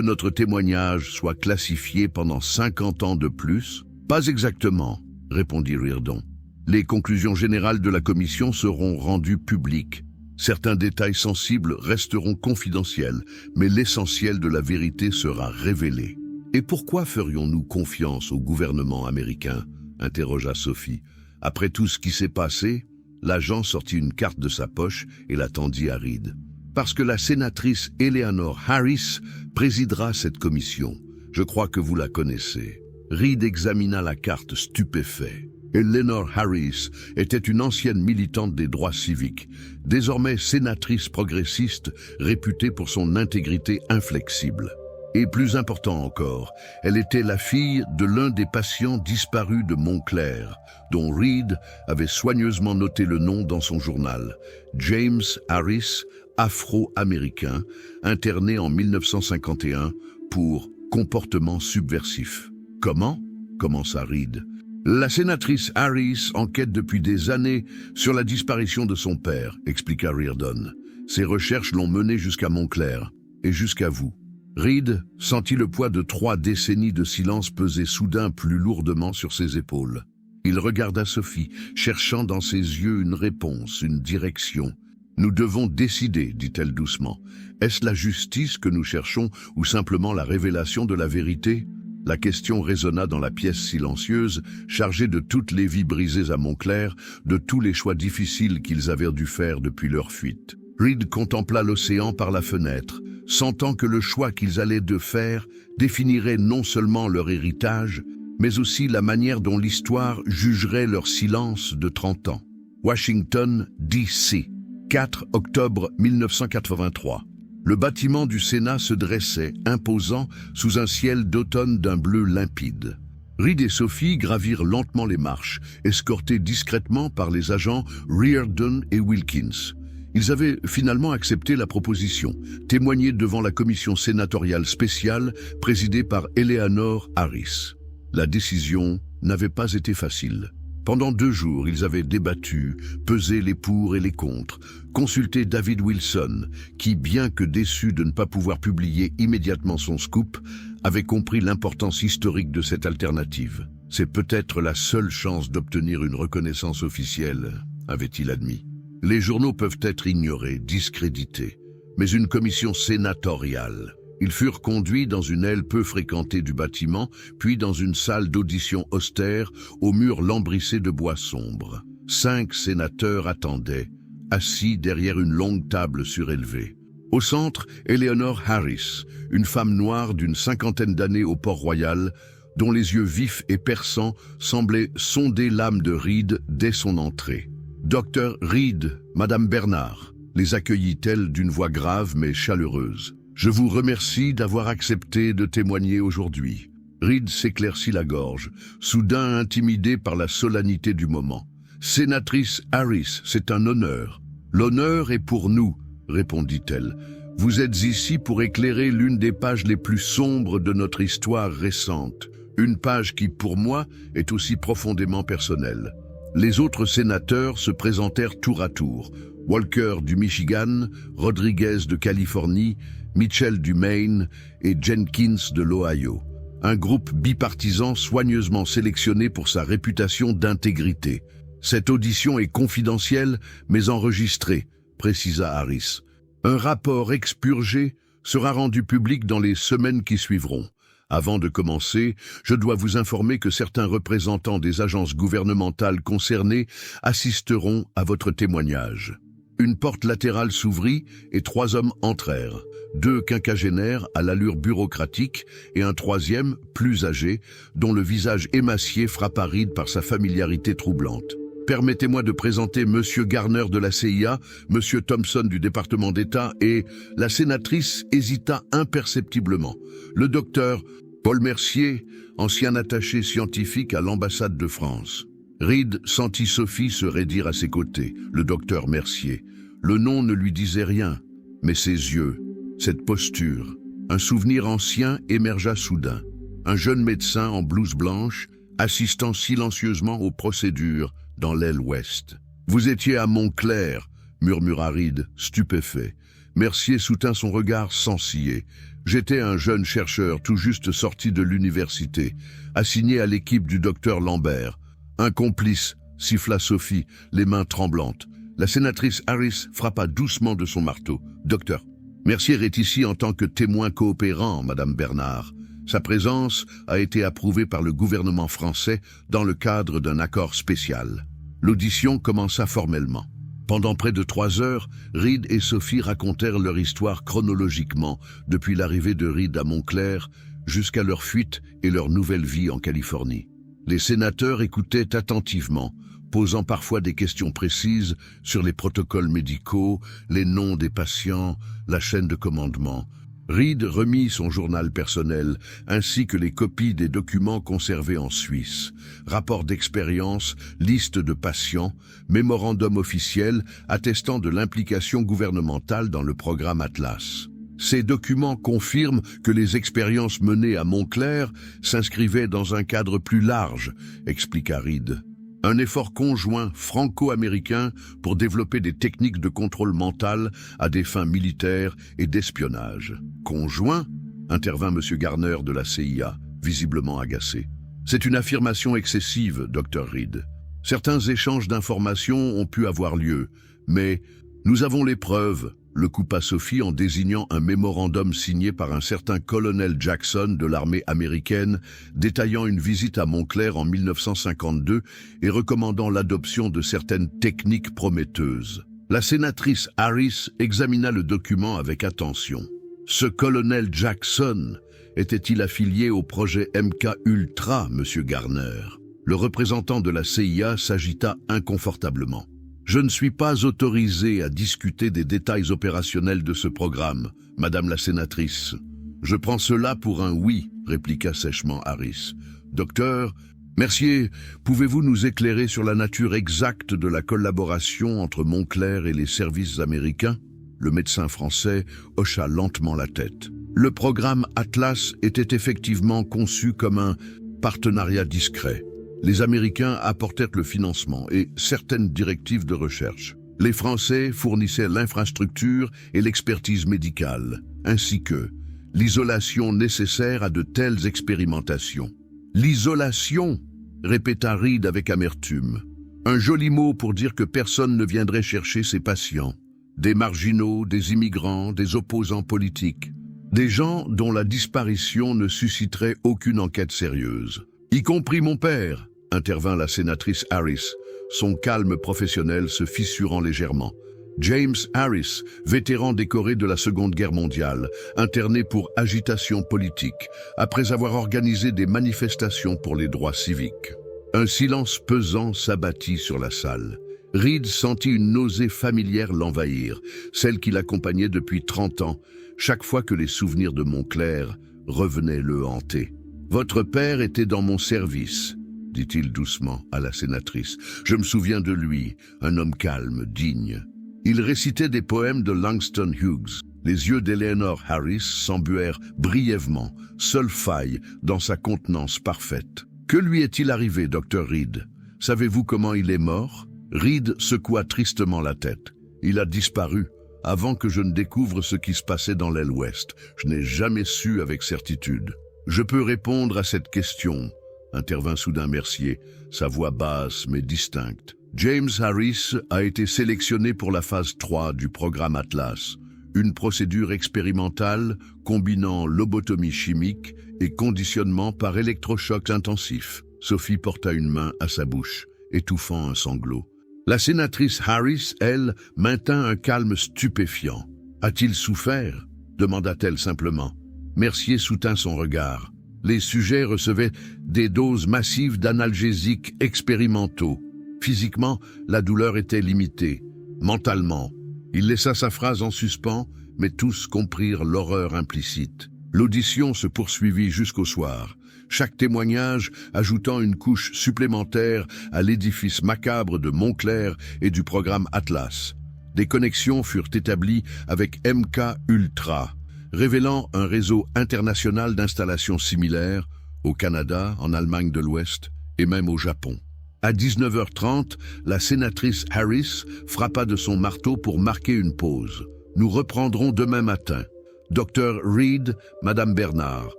notre témoignage soit classifié pendant 50 ans de plus ? » « Pas exactement, » répondit Riordan. « Les conclusions générales de la commission seront rendues publiques. Certains détails sensibles resteront confidentiels, mais l'essentiel de la vérité sera révélé. »« Et pourquoi ferions-nous confiance au gouvernement américain ?» interrogea Sophie. « Après tout ce qui s'est passé ?» L'agent sortit une carte de sa poche et la tendit à Reed. « Parce que la sénatrice Eleanor Harris présidera cette commission. Je crois que vous la connaissez. » Reed examina la carte stupéfait. Eleanor Harris était une ancienne militante des droits civiques, désormais sénatrice progressiste réputée pour son intégrité inflexible. Et plus important encore, elle était la fille de l'un des patients disparus de Montclair, dont Reed avait soigneusement noté le nom dans son journal. James Harris, afro-américain, interné en 1951 pour comportement subversif. « Comment ?» commença Reed. « La sénatrice Harris enquête depuis des années sur la disparition de son père, » expliqua Riordan. « Ses recherches l'ont mené jusqu'à Montclair et jusqu'à vous. » Reed sentit le poids de 3 décennies de silence peser soudain plus lourdement sur ses épaules. Il regarda Sophie, cherchant dans ses yeux une réponse, une direction. « Nous devons décider, dit-elle doucement. Est-ce la justice que nous cherchons ou simplement la révélation de la vérité ?» La question résonna dans la pièce silencieuse, chargée de toutes les vies brisées à Montclair, de tous les choix difficiles qu'ils avaient dû faire depuis leur fuite. Reed contempla l'océan par la fenêtre, sentant que le choix qu'ils allaient de faire définirait non seulement leur héritage, mais aussi la manière dont l'histoire jugerait leur silence de 30 ans. Washington, D.C., 4 octobre 1983. Le bâtiment du Sénat se dressait, imposant, sous un ciel d'automne d'un bleu limpide. Reed et Sophie gravirent lentement les marches, escortés discrètement par les agents Riordan et Wilkins. Ils avaient finalement accepté la proposition, témoigner devant la commission sénatoriale spéciale présidée par Eleanor Harris. La décision n'avait pas été facile. Pendant 2 jours, ils avaient débattu, pesé les pour et les contre, consulté David Wilson, qui, bien que déçu de ne pas pouvoir publier immédiatement son scoop, avait compris l'importance historique de cette alternative. C'est peut-être la seule chance d'obtenir une reconnaissance officielle, avait-il admis. Les journaux peuvent être ignorés, discrédités, mais une commission sénatoriale. Ils furent conduits dans une aile peu fréquentée du bâtiment, puis dans une salle d'audition austère, aux murs lambrissés de bois sombre. 5 sénateurs attendaient, assis derrière une longue table surélevée. Au centre, Eleanor Harris, une femme noire d'une cinquantaine d'années au Port-Royal, dont les yeux vifs et perçants semblaient sonder l'âme de Reed dès son entrée. « Docteur Reed, Madame Bernard », les accueillit-elle d'une voix grave mais chaleureuse. « Je vous remercie d'avoir accepté de témoigner aujourd'hui. » Reed s'éclaircit la gorge, soudain intimidé par la solennité du moment. « Sénatrice Harris, c'est un honneur. »« L'honneur est pour nous, » répondit-elle. « Vous êtes ici pour éclairer l'une des pages les plus sombres de notre histoire récente. Une page qui, pour moi, est aussi profondément personnelle. » Les autres sénateurs se présentèrent tour à tour. Walker du Michigan, Rodriguez de Californie, Mitchell du Maine et Jenkins de l'Ohio. Un groupe bipartisan soigneusement sélectionné pour sa réputation d'intégrité. « Cette audition est confidentielle, mais enregistrée », précisa Harris. « Un rapport expurgé sera rendu public dans les semaines qui suivront. Avant de commencer, je dois vous informer que certains représentants des agences gouvernementales concernées assisteront à votre témoignage. » Une porte latérale s'ouvrit et 3 hommes entrèrent. 2 quinquagénaires à l'allure bureaucratique et un troisième, plus âgé, dont le visage émacié frappa Reed par sa familiarité troublante. Permettez-moi de présenter Monsieur Garner de la CIA, Monsieur Thompson du département d'État et la sénatrice hésita imperceptiblement. Le docteur Paul Mercier, ancien attaché scientifique à l'ambassade de France. Reed sentit Sophie se raidir à ses côtés, le docteur Mercier. Le nom ne lui disait rien, mais ses yeux, cette posture. Un souvenir ancien émergea soudain. Un jeune médecin en blouse blanche, assistant silencieusement aux procédures dans l'aile ouest. « Vous étiez à Montclair », murmura Reed, stupéfait. Mercier soutint son regard sans ciller. « J'étais un jeune chercheur tout juste sorti de l'université, assigné à l'équipe du docteur Lambert. Un complice, siffla Sophie, les mains tremblantes. La sénatrice Harris frappa doucement de son marteau. « Docteur, Mercier est ici en tant que témoin coopérant, Madame Bernard. Sa présence a été approuvée par le gouvernement français dans le cadre d'un accord spécial. » L'audition commença formellement. Pendant près de 3 heures, Reed et Sophie racontèrent leur histoire chronologiquement, depuis l'arrivée de Reed à Montclair jusqu'à leur fuite et leur nouvelle vie en Californie. Les sénateurs écoutaient attentivement, posant parfois des questions précises sur les protocoles médicaux, les noms des patients, la chaîne de commandement. Reed remit son journal personnel, ainsi que les copies des documents conservés en Suisse. Rapports d'expérience, liste de patients, mémorandum officiel attestant de l'implication gouvernementale dans le programme Atlas. Ces documents confirment que les expériences menées à Montclair s'inscrivaient dans un cadre plus large, expliqua Reed. Un effort conjoint franco-américain pour développer des techniques de contrôle mental à des fins militaires et d'espionnage. « Conjoint ?» intervint M. Garner de la CIA, visiblement agacé. « C'est une affirmation excessive, Dr. Reed. Certains échanges d'informations ont pu avoir lieu, mais nous avons les preuves, » le coupa Sophie en désignant un mémorandum signé par un certain colonel Jackson de l'armée américaine, détaillant une visite à Montclair en 1952 et recommandant l'adoption de certaines techniques prometteuses. La sénatrice Harris examina le document avec attention. Ce colonel Jackson était-il affilié au projet MK-Ultra, Monsieur Garner? Le représentant de la CIA s'agita inconfortablement. Je ne suis pas autorisé à discuter des détails opérationnels de ce programme, Madame la sénatrice. Je prends cela pour un oui, répliqua sèchement Harris. Docteur Mercier, pouvez-vous nous éclairer sur la nature exacte de la collaboration entre Montclair et les services américains? Le médecin français hocha lentement la tête. Le programme Atlas était effectivement conçu comme un partenariat discret. Les Américains apportèrent le financement et certaines directives de recherche. Les Français fournissaient l'infrastructure et l'expertise médicale, ainsi que l'isolation nécessaire à de telles expérimentations. « L'isolation !» répéta Reed avec amertume. Un joli mot pour dire que personne ne viendrait chercher ses patients. Des marginaux, des immigrants, des opposants politiques. Des gens dont la disparition ne susciterait aucune enquête sérieuse. « Y compris mon père !» intervint la sénatrice Harris, son calme professionnel se fissurant légèrement. « James Harris, vétéran décoré de la Seconde Guerre mondiale, interné pour agitation politique, après avoir organisé des manifestations pour les droits civiques. Un silence pesant s'abattit sur la salle. Reed sentit une nausée familière l'envahir, celle qui l'accompagnait depuis 30 ans, chaque fois que les souvenirs de Montclair revenaient le hanter. « Votre père était dans mon service », dit-il doucement à la sénatrice. « Je me souviens de lui, un homme calme, digne. » Il récitait des poèmes de Langston Hughes. Les yeux d'Eleanor Harris s'embuèrent brièvement, seule faille dans sa contenance parfaite. « Que lui est-il arrivé, Dr. Reed? Savez-vous comment il est mort ?» Reed secoua tristement la tête. « Il a disparu, avant que je ne découvre ce qui se passait dans l'aile ouest. Je n'ai jamais su avec certitude. »« Je peux répondre à cette question, » intervint soudain Mercier, sa voix basse mais distincte. James Harris a été sélectionné pour la phase 3 du programme Atlas, une procédure expérimentale combinant lobotomie chimique et conditionnement par électrochocs intensifs. Sophie porta une main à sa bouche, étouffant un sanglot. La sénatrice Harris, elle, maintint un calme stupéfiant. « A-t-il souffert ?» demanda-t-elle simplement. Mercier soutint son regard. Les sujets recevaient des doses massives d'analgésiques expérimentaux. Physiquement, la douleur était limitée. Mentalement, il laissa sa phrase en suspens, mais tous comprirent l'horreur implicite. L'audition se poursuivit jusqu'au soir, chaque témoignage ajoutant une couche supplémentaire à l'édifice macabre de Montclair et du programme Atlas. Des connexions furent établies avec MK Ultra, révélant un réseau international d'installations similaires au Canada, en Allemagne de l'Ouest et même au Japon. À 19h30, la sénatrice Harris frappa de son marteau pour marquer une pause. « Nous reprendrons demain matin. Dr. Reed, Madame Bernard,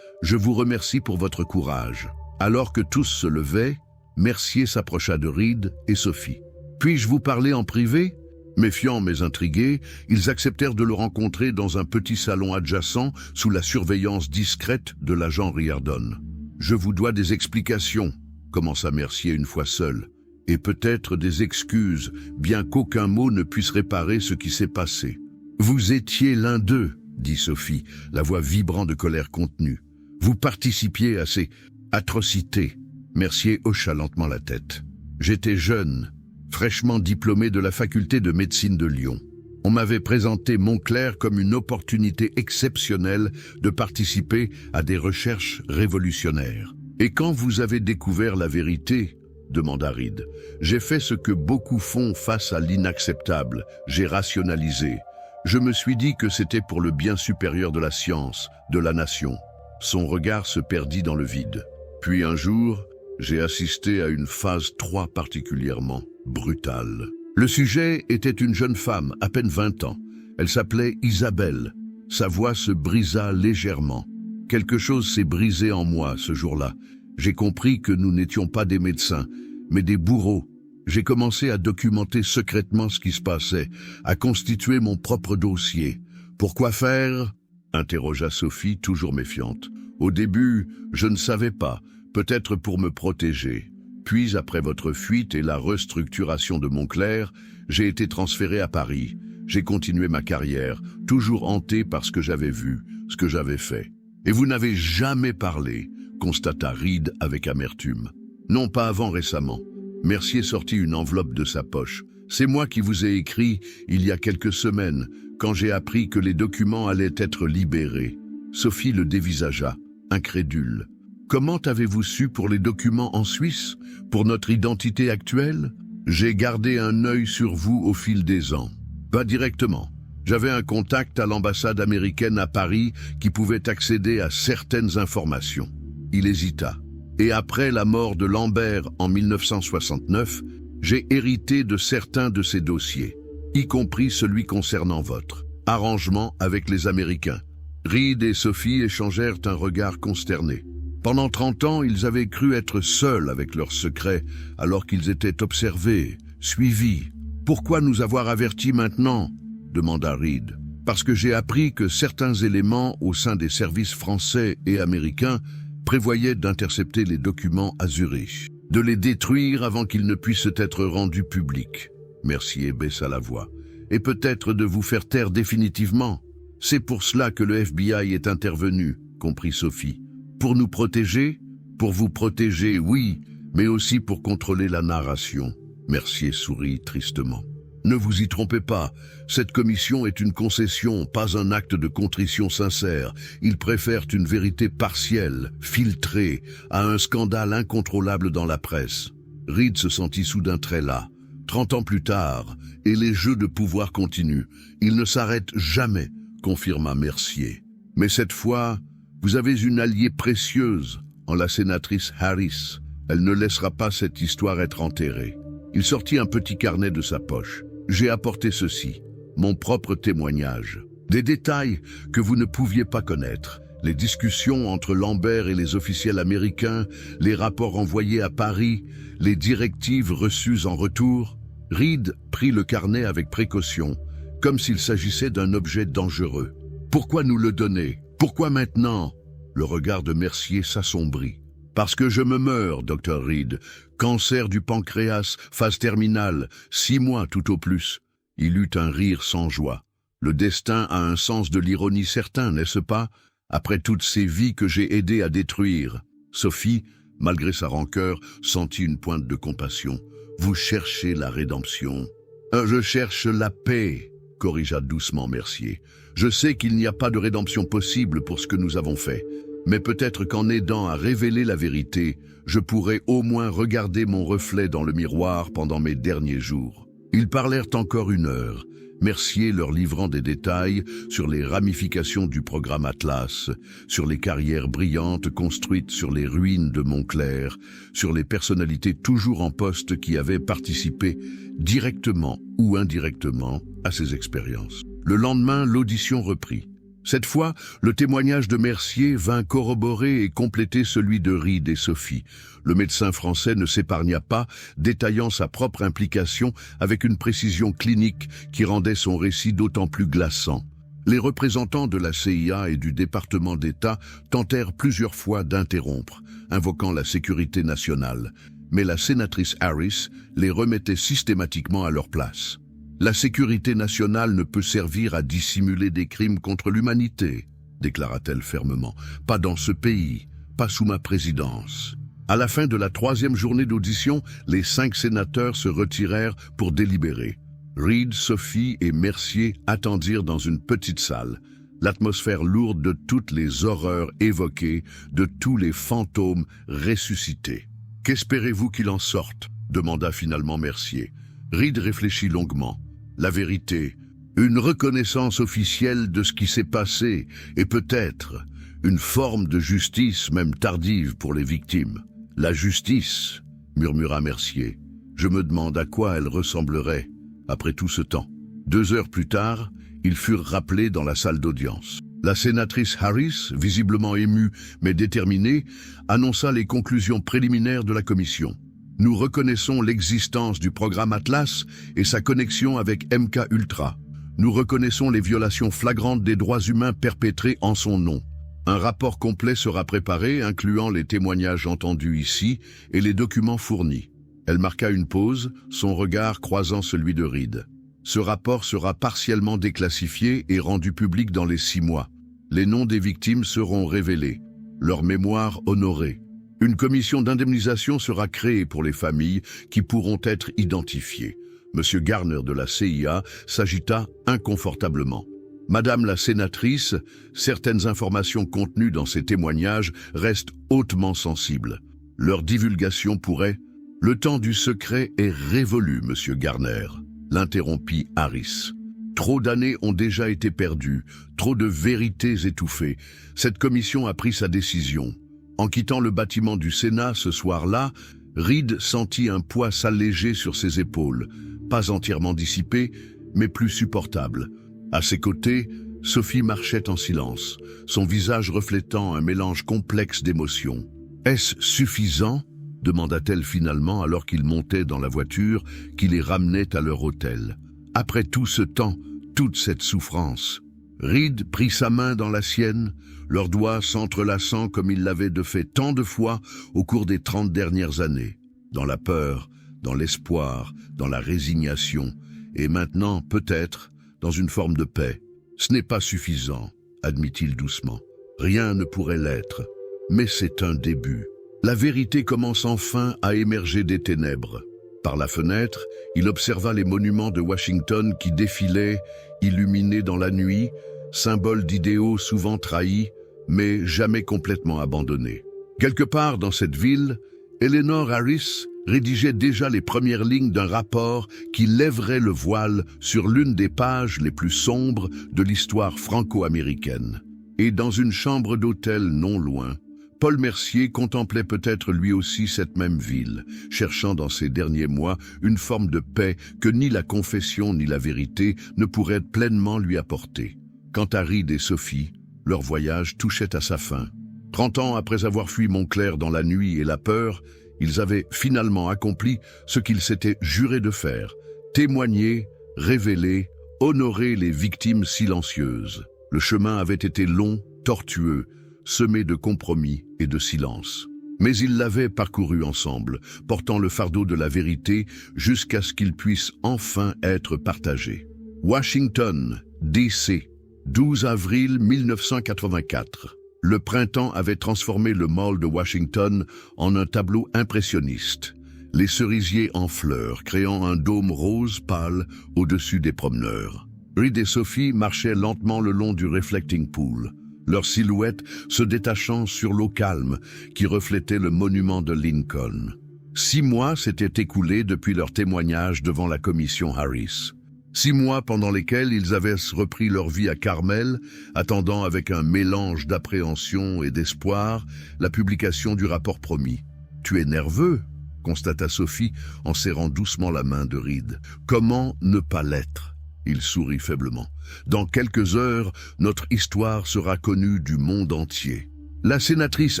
je vous remercie pour votre courage. » Alors que tous se levaient, Mercier s'approcha de Reed et Sophie. « Puis-je vous parler en privé ?» Méfiants mais intrigués, ils acceptèrent de le rencontrer dans un petit salon adjacent sous la surveillance discrète de l'agent Riardon. « Je vous dois des explications, » commença Mercier une fois seul, « et peut-être des excuses, bien qu'aucun mot ne puisse réparer ce qui s'est passé. »« Vous étiez l'un d'eux, » dit Sophie, la voix vibrant de colère contenue. « Vous participiez à ces atrocités. » Mercier hocha lentement la tête. « J'étais jeune, fraîchement diplômé de la faculté de médecine de Lyon. On m'avait présenté Montclair comme une opportunité exceptionnelle de participer à des recherches révolutionnaires. Et quand vous avez découvert la vérité, demanda Reed, j'ai fait ce que beaucoup font face à l'inacceptable, j'ai rationalisé. Je me suis dit que c'était pour le bien supérieur de la science, de la nation. » Son regard se perdit dans le vide. Puis un jour, j'ai assisté à une phase 3 particulièrement brutale. Le sujet était une jeune femme, à peine 20 ans. Elle s'appelait Isabelle. Sa voix se brisa légèrement. Quelque chose s'est brisé en moi ce jour-là. J'ai compris que nous n'étions pas des médecins, mais des bourreaux. J'ai commencé à documenter secrètement ce qui se passait, à constituer mon propre dossier. « Pourquoi faire ?» interrogea Sophie, toujours méfiante. « Au début, je ne savais pas, peut-être pour me protéger. Puis, après votre fuite et la restructuration de Montclair, j'ai été transféré à Paris. J'ai continué ma carrière, toujours hanté par ce que j'avais vu, ce que j'avais fait. Et vous n'avez jamais parlé, constata Reed avec amertume. Non, pas avant récemment. Mercier sortit une enveloppe de sa poche. C'est moi qui vous ai écrit il y a quelques semaines, quand j'ai appris que les documents allaient être libérés. Sophie le dévisagea, incrédule. Comment avez-vous su pour les documents en Suisse, pour notre identité actuelle? J'ai gardé un œil sur vous au fil des ans. Pas directement. J'avais un contact à l'ambassade américaine à Paris qui pouvait accéder à certaines informations. Il hésita. Et après la mort de Lambert en 1969, j'ai hérité de certains de ces dossiers, y compris celui concernant votre arrangement avec les Américains. Reed et Sophie échangèrent un regard consterné. Pendant 30 ans, ils avaient cru être seuls avec leurs secrets, alors qu'ils étaient observés, suivis. « Pourquoi nous avoir avertis maintenant ?» demanda Reed. « Parce que j'ai appris que certains éléments au sein des services français et américains prévoyaient d'intercepter les documents à Zurich, de les détruire avant qu'ils ne puissent être rendus publics. » Mercier baissa la voix. et peut-être de vous faire taire définitivement. C'est pour cela que le FBI est intervenu, comprit Sophie. Pour nous protéger? Pour vous protéger, oui, mais aussi pour contrôler la narration. Mercier sourit tristement. Ne vous y trompez pas, cette commission est une concession, pas un acte de contrition sincère. Ils préfèrent une vérité partielle, filtrée, à un scandale incontrôlable dans la presse. Reed se sentit soudain très las. 30 ans plus tard, et les jeux de pouvoir continuent. Ils ne s'arrêtent jamais, confirma Mercier. Mais cette fois, vous avez une alliée précieuse en la sénatrice Harris. Elle ne laissera pas cette histoire être enterrée. Il sortit un petit carnet de sa poche. J'ai apporté ceci, mon propre témoignage. Des détails que vous ne pouviez pas connaître. Les discussions entre Lambert et les officiels américains, les rapports envoyés à Paris, les directives reçues en retour. Reed prit le carnet avec précaution, comme s'il s'agissait d'un objet dangereux. Pourquoi nous le donner? Pourquoi maintenant? Le regard de Mercier s'assombrit. Parce que je me meurs, Dr. Reed. Cancer du pancréas, phase terminale, 6 mois tout au plus. Il eut un rire sans joie. Le destin a un sens de l'ironie certain, n'est-ce pas? Après toutes ces vies que j'ai aidé à détruire. Sophie, malgré sa rancœur, sentit une pointe de compassion. Vous cherchez la rédemption. Je cherche la paix, corrigea doucement Mercier. Je sais qu'il n'y a pas de rédemption possible pour ce que nous avons fait. Mais peut-être qu'en aidant à révéler la vérité, je pourrais au moins regarder mon reflet dans le miroir pendant mes derniers jours. Ils parlèrent encore 1 heure, Mercier leur livrant des détails sur les ramifications du programme Atlas, sur les carrières brillantes construites sur les ruines de Montclair, sur les personnalités toujours en poste qui avaient participé directement ou indirectement à ces expériences. Le lendemain, l'audition reprit. Cette fois, le témoignage de Mercier vint corroborer et compléter celui de Reed et Sophie. Le médecin français ne s'épargna pas, détaillant sa propre implication avec une précision clinique qui rendait son récit d'autant plus glaçant. Les représentants de la CIA et du département d'État tentèrent plusieurs fois d'interrompre, invoquant la sécurité nationale. Mais la sénatrice Harris les remettait systématiquement à leur place. La sécurité nationale ne peut servir à dissimuler des crimes contre l'humanité, déclara-t-elle fermement. Pas dans ce pays, pas sous ma présidence. À la fin de la 3e journée d'audition, les 5 sénateurs se retirèrent pour délibérer. Reed, Sophie et Mercier attendirent dans une petite salle, l'atmosphère lourde de toutes les horreurs évoquées, de tous les fantômes ressuscités. « Qu'espérez-vous qu'il en sorte ?» demanda finalement Mercier. Reed réfléchit longuement. La vérité, une reconnaissance officielle de ce qui s'est passé et peut-être une forme de justice, même tardive pour les victimes. La justice, murmura Mercier. Je me demande à quoi elle ressemblerait après tout ce temps. 2 heures plus tard, ils furent rappelés dans la salle d'audience. La sénatrice Harris, visiblement émue mais déterminée, annonça les conclusions préliminaires de la commission. Nous reconnaissons l'existence du programme Atlas et sa connexion avec MK-Ultra. Nous reconnaissons les violations flagrantes des droits humains perpétrées en son nom. Un rapport complet sera préparé, incluant les témoignages entendus ici et les documents fournis. Elle marqua une pause, son regard croisant celui de Reed. Ce rapport sera partiellement déclassifié et rendu public dans les 6 mois. Les noms des victimes seront révélés, leur mémoire honorée. Une commission d'indemnisation sera créée pour les familles qui pourront être identifiées. Monsieur Garner de la CIA s'agita inconfortablement. Madame la sénatrice, certaines informations contenues dans ces témoignages restent hautement sensibles. Leur divulgation pourrait... Le temps du secret est révolu, Monsieur Garner, l'interrompit Harris. Trop d'années ont déjà été perdues, trop de vérités étouffées. Cette commission a pris sa décision. En quittant le bâtiment du Sénat ce soir-là, Reed sentit un poids s'alléger sur ses épaules, pas entièrement dissipé, mais plus supportable. À ses côtés, Sophie marchait en silence, son visage reflétant un mélange complexe d'émotions. « Est-ce suffisant ?» demanda-t-elle finalement alors qu'ils montaient dans la voiture qui les ramenait à leur hôtel. « Après tout ce temps, toute cette souffrance ?» Reed prit sa main dans la sienne, leurs doigts s'entrelaçant comme il l'avait fait tant de fois au cours des 30 dernières années. Dans la peur, dans l'espoir, dans la résignation, et maintenant, peut-être, dans une forme de paix. Ce n'est pas suffisant, admit-il doucement. Rien ne pourrait l'être, mais c'est un début. La vérité commence enfin à émerger des ténèbres. Par la fenêtre, il observa les monuments de Washington qui défilaient, illuminés dans la nuit, symboles d'idéaux souvent trahis, mais jamais complètement abandonnés. Quelque part dans cette ville, Eleanor Harris rédigeait déjà les premières lignes d'un rapport qui lèverait le voile sur l'une des pages les plus sombres de l'histoire franco-américaine. Et dans une chambre d'hôtel non loin, Paul Mercier contemplait peut-être lui aussi cette même ville, cherchant dans ces derniers mois une forme de paix que ni la confession ni la vérité ne pourraient pleinement lui apporter. Quant à Reed et Sophie, leur voyage touchait à sa fin. 30 ans après avoir fui Montclair dans la nuit et la peur, ils avaient finalement accompli ce qu'ils s'étaient juré de faire, témoigner, révéler, honorer les victimes silencieuses. Le chemin avait été long, tortueux, semé de compromis et de silence. Mais ils l'avaient parcouru ensemble, portant le fardeau de la vérité jusqu'à ce qu'il puisse enfin être partagé. Washington, D.C., 12 avril 1984. Le printemps avait transformé le Mall de Washington en un tableau impressionniste. Les cerisiers en fleurs, créant un dôme rose pâle au-dessus des promeneurs. Reed et Sophie marchaient lentement le long du reflecting pool, leur silhouette se détachant sur l'eau calme qui reflétait le monument de Lincoln. 6 mois s'étaient écoulés depuis leur témoignage devant la commission Harris. 6 mois pendant lesquels ils avaient repris leur vie à Carmel, attendant avec un mélange d'appréhension et d'espoir la publication du rapport promis. « Tu es nerveux ?» constata Sophie en serrant doucement la main de Reed. « Comment ne pas l'être ?» Il sourit faiblement. « Dans quelques heures, notre histoire sera connue du monde entier. » La sénatrice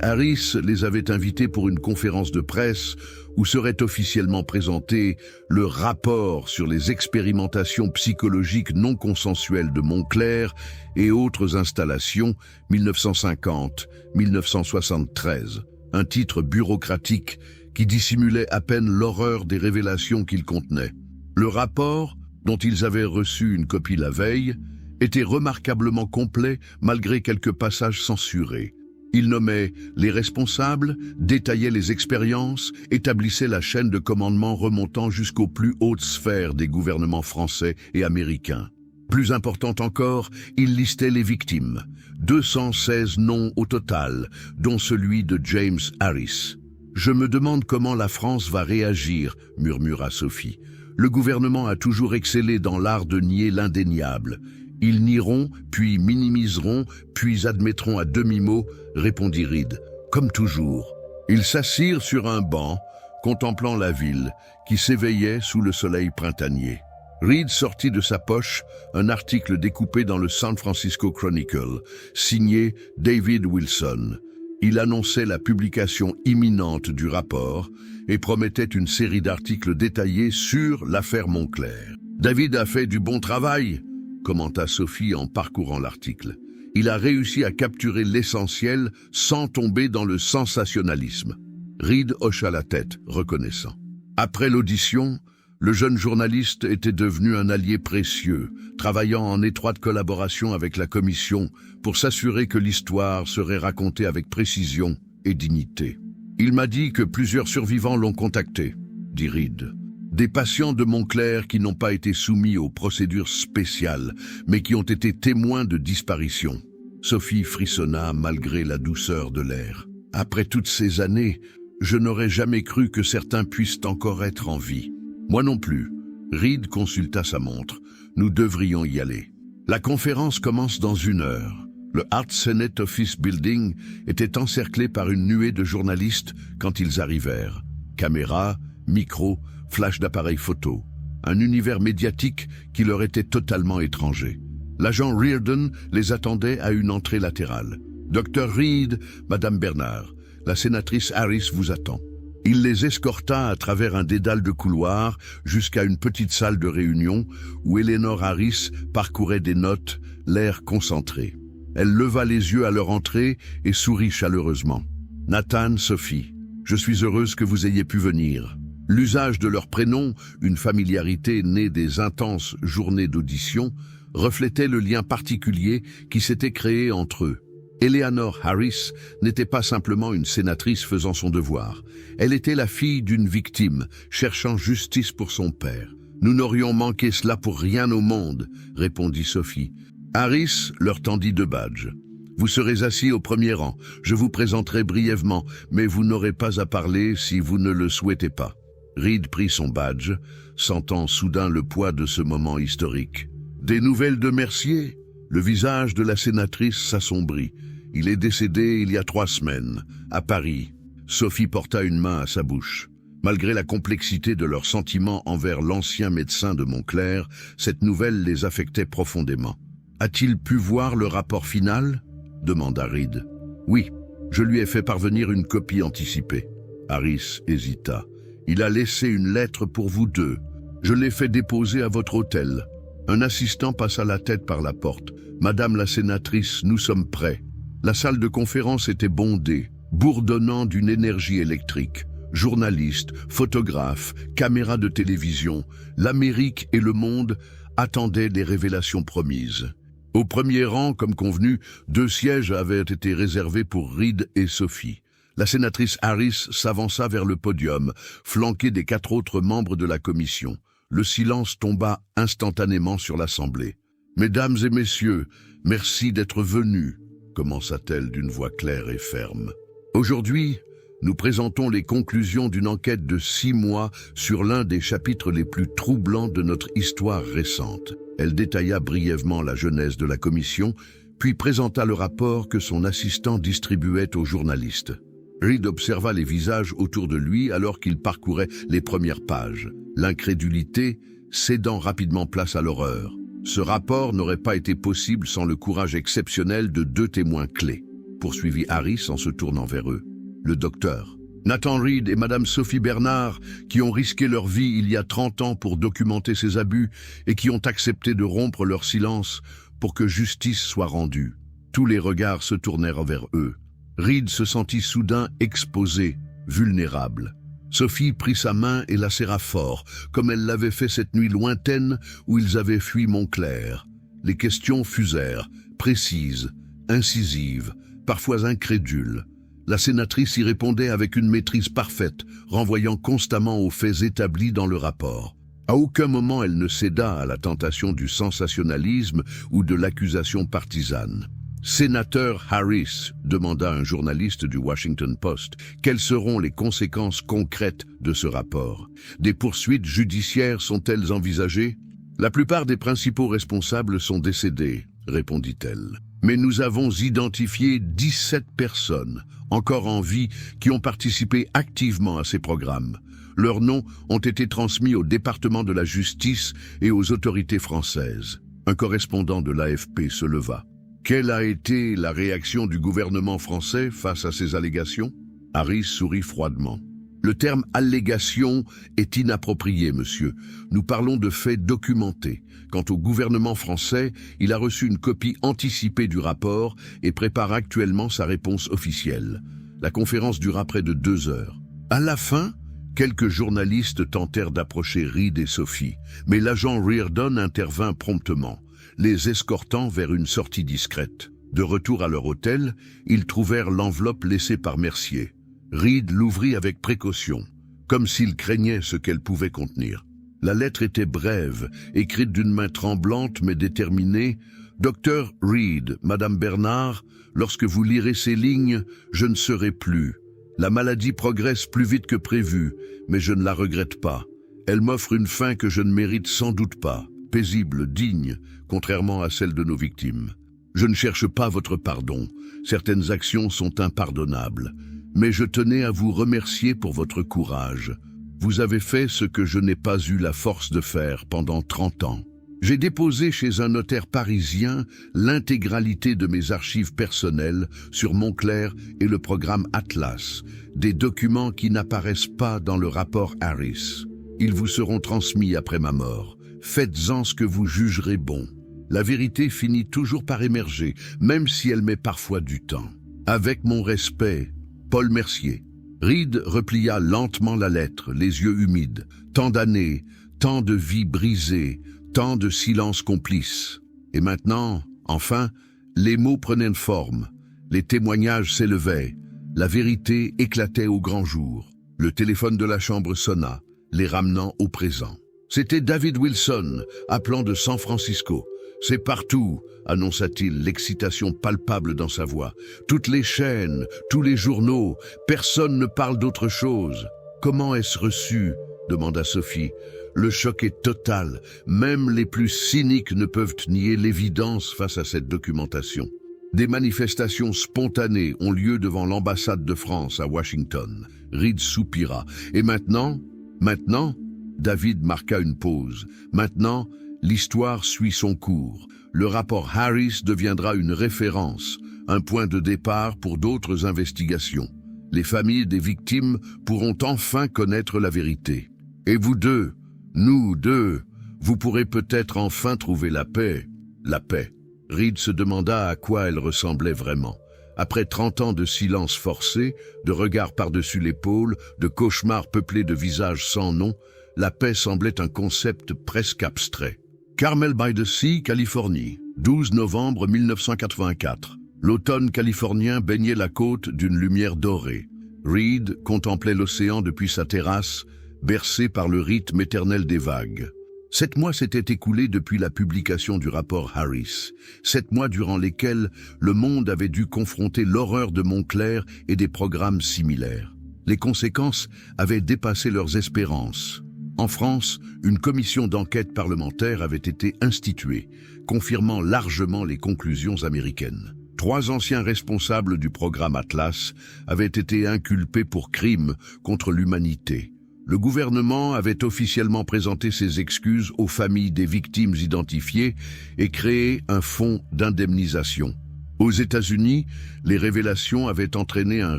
Harris les avait invités pour une conférence de presse où serait officiellement présenté le rapport sur les expérimentations psychologiques non consensuelles de Montclair et autres installations 1950-1973, un titre bureaucratique qui dissimulait à peine l'horreur des révélations qu'il contenait. Le rapport, dont ils avaient reçu une copie la veille, était remarquablement complet malgré quelques passages censurés. Il nommait les responsables, détaillait les expériences, établissait la chaîne de commandement remontant jusqu'aux plus hautes sphères des gouvernements français et américains. Plus important encore, il listait les victimes. 216 noms au total, dont celui de James Harris. « Je me demande comment la France va réagir », murmura Sophie. « Le gouvernement a toujours excellé dans l'art de nier l'indéniable. Ils nieront, puis minimiseront, puis admettront à demi-mot, répondit Reed, comme toujours. Ils s'assirent sur un banc, contemplant la ville, qui s'éveillait sous le soleil printanier. Reed sortit de sa poche un article découpé dans le San Francisco Chronicle, signé David Wilson. Il annonçait la publication imminente du rapport et promettait une série d'articles détaillés sur l'affaire Montclair. « David a fait du bon travail », commenta Sophie en parcourant l'article. Il a réussi à capturer l'essentiel sans tomber dans le sensationnalisme. Reed hocha la tête, reconnaissant. Après l'audition, le jeune journaliste était devenu un allié précieux, travaillant en étroite collaboration avec la commission pour s'assurer que l'histoire serait racontée avec précision et dignité. Il m'a dit que plusieurs survivants l'ont contacté, dit Reed. Des patients de Montclair qui n'ont pas été soumis aux procédures spéciales, mais qui ont été témoins de disparitions. Sophie frissonna malgré la douceur de l'air. Après toutes ces années, je n'aurais jamais cru que certains puissent encore être en vie. Moi non plus. Reed consulta sa montre. Nous devrions y aller. La conférence commence dans 1 heure. Le Art Senate Office Building était encerclé par une nuée de journalistes quand ils arrivèrent. Caméras, micros, flash d'appareils photo, un univers médiatique qui leur était totalement étranger. L'agent Reardon les attendait à une entrée latérale. « Dr Reed, Madame Bernard, la sénatrice Harris vous attend. » Il les escorta à travers un dédale de couloirs jusqu'à une petite salle de réunion où Eleanor Harris parcourait des notes, l'air concentré. Elle leva les yeux à leur entrée et sourit chaleureusement. « Nathan, Sophie, je suis heureuse que vous ayez pu venir. » L'usage de leur prénom, une familiarité née des intenses journées d'audition, reflétait le lien particulier qui s'était créé entre eux. Eleanor Harris n'était pas simplement une sénatrice faisant son devoir. Elle était la fille d'une victime, cherchant justice pour son père. « Nous n'aurions manqué cela pour rien au monde », répondit Sophie. Harris leur tendit 2 badges. « Vous serez assis au premier rang. Je vous présenterai brièvement, mais vous n'aurez pas à parler si vous ne le souhaitez pas. » Reed prit son badge, sentant soudain le poids de ce moment historique. « Des nouvelles de Mercier ?» Le visage de la sénatrice s'assombrit. « Il est décédé il y a 3 semaines, à Paris. » Sophie porta une main à sa bouche. Malgré la complexité de leurs sentiments envers l'ancien médecin de Montclair, cette nouvelle les affectait profondément. « A-t-il pu voir le rapport final ?» demanda Reed. « Oui, je lui ai fait parvenir une copie anticipée. » Harris hésita. « Il a laissé une lettre pour vous 2. Je l'ai fait déposer à votre hôtel. » Un assistant passa la tête par la porte. « Madame la sénatrice, nous sommes prêts. » La salle de conférence était bondée, bourdonnant d'une énergie électrique. Journalistes, photographes, caméras de télévision, l'Amérique et le monde attendaient les révélations promises. Au premier rang, comme convenu, 2 sièges avaient été réservés pour Reed et Sophie. La sénatrice Harris s'avança vers le podium, flanquée des 4 autres membres de la commission. Le silence tomba instantanément sur l'Assemblée. « Mesdames et messieurs, merci d'être venus », commença-t-elle d'une voix claire et ferme. « Aujourd'hui, nous présentons les conclusions d'une enquête de 6 mois sur l'un des chapitres les plus troublants de notre histoire récente. » Elle détailla brièvement la genèse de la commission, puis présenta le rapport que son assistant distribuait aux journalistes. Reed observa les visages autour de lui alors qu'il parcourait les premières pages. L'incrédulité cédant rapidement place à l'horreur. Ce rapport n'aurait pas été possible sans le courage exceptionnel de 2 témoins clés, poursuivit Harris en se tournant vers eux. Le docteur Nathan Reed et Madame Sophie Bernard, qui ont risqué leur vie il y a 30 ans pour documenter ces abus et qui ont accepté de rompre leur silence pour que justice soit rendue. Tous les regards se tournèrent vers eux. Reed se sentit soudain exposé, vulnérable. Sophie prit sa main et la serra fort, comme elle l'avait fait cette nuit lointaine où ils avaient fui Montclair. Les questions fusèrent, précises, incisives, parfois incrédules. La sénatrice y répondait avec une maîtrise parfaite, renvoyant constamment aux faits établis dans le rapport. À aucun moment elle ne céda à la tentation du sensationnalisme ou de l'accusation partisane. « Sénateur Harris, » demanda un journaliste du Washington Post, « quelles seront les conséquences concrètes de ce rapport? Des poursuites judiciaires sont-elles envisagées? » « La plupart des principaux responsables sont décédés, » répondit-elle. « Mais nous avons identifié 17 personnes, encore en vie, qui ont participé activement à ces programmes. Leurs noms ont été transmis au département de la justice et aux autorités françaises. » Un correspondant de l'AFP se leva. « Quelle a été la réaction du gouvernement français face à ces allégations ?» Harris sourit froidement. « Le terme « allégation » est inapproprié, monsieur. Nous parlons de faits documentés. Quant au gouvernement français, il a reçu une copie anticipée du rapport et prépare actuellement sa réponse officielle. La conférence dura près de 2 heures. À la fin, quelques journalistes tentèrent d'approcher Reed et Sophie, mais l'agent Reardon intervint promptement, les escortant vers une sortie discrète. De retour à leur hôtel, ils trouvèrent l'enveloppe laissée par Mercier. Reed l'ouvrit avec précaution, comme s'il craignait ce qu'elle pouvait contenir. La lettre était brève, écrite d'une main tremblante mais déterminée. « Docteur Reed, Madame Bernard, lorsque vous lirez ces lignes, je ne serai plus. La maladie progresse plus vite que prévu, mais je ne la regrette pas. Elle m'offre une fin que je ne mérite sans doute pas, paisible, digne, contrairement à celle de nos victimes. Je ne cherche pas votre pardon, certaines actions sont impardonnables. Mais je tenais à vous remercier pour votre courage. Vous avez fait ce que je n'ai pas eu la force de faire pendant 30 ans. J'ai déposé chez un notaire parisien l'intégralité de mes archives personnelles sur Montclair et le programme Atlas, des documents qui n'apparaissent pas dans le rapport Harris. Ils vous seront transmis après ma mort. Faites-en ce que vous jugerez bon. La vérité finit toujours par émerger, même si elle met parfois du temps. Avec mon respect, Paul Mercier. Reed replia lentement la lettre, les yeux humides. Tant d'années, tant de vies brisées, tant de silences complices. Et maintenant, enfin, les mots prenaient forme. Les témoignages s'élevaient. La vérité éclatait au grand jour. Le téléphone de la chambre sonna, les ramenant au présent. C'était David Wilson, appelant de San Francisco. « C'est partout », annonça-t-il, l'excitation palpable dans sa voix. « Toutes les chaînes, tous les journaux, personne ne parle d'autre chose. »« Comment est-ce reçu ?» demanda Sophie. « Le choc est total. Même les plus cyniques ne peuvent nier l'évidence face à cette documentation. » Des manifestations spontanées ont lieu devant l'ambassade de France à Washington. Reed soupira. « Et maintenant ?»« Maintenant ?» David marqua une pause. « Maintenant, l'histoire suit son cours. Le rapport Harris deviendra une référence, un point de départ pour d'autres investigations. Les familles des victimes pourront enfin connaître la vérité. Et vous deux, nous deux, vous pourrez peut-être enfin trouver la paix. » La paix. Reed se demanda à quoi elle ressemblait vraiment. Après 30 ans de silence forcé, de regards par-dessus l'épaule, de cauchemars peuplés de visages sans nom, la paix semblait un concept presque abstrait. Carmel by the Sea, Californie, 12 novembre 1984. L'automne californien baignait la côte d'une lumière dorée. Reed contemplait l'océan depuis sa terrasse, bercé par le rythme éternel des vagues. 7 mois s'étaient écoulés depuis la publication du rapport Harris. 7 mois durant lesquels le monde avait dû confronter l'horreur de Montclair et des programmes similaires. Les conséquences avaient dépassé leurs espérances. En France, une commission d'enquête parlementaire avait été instituée, confirmant largement les conclusions américaines. 3 anciens responsables du programme Atlas avaient été inculpés pour crimes contre l'humanité. Le gouvernement avait officiellement présenté ses excuses aux familles des victimes identifiées et créé un fonds d'indemnisation. Aux États-Unis, les révélations avaient entraîné un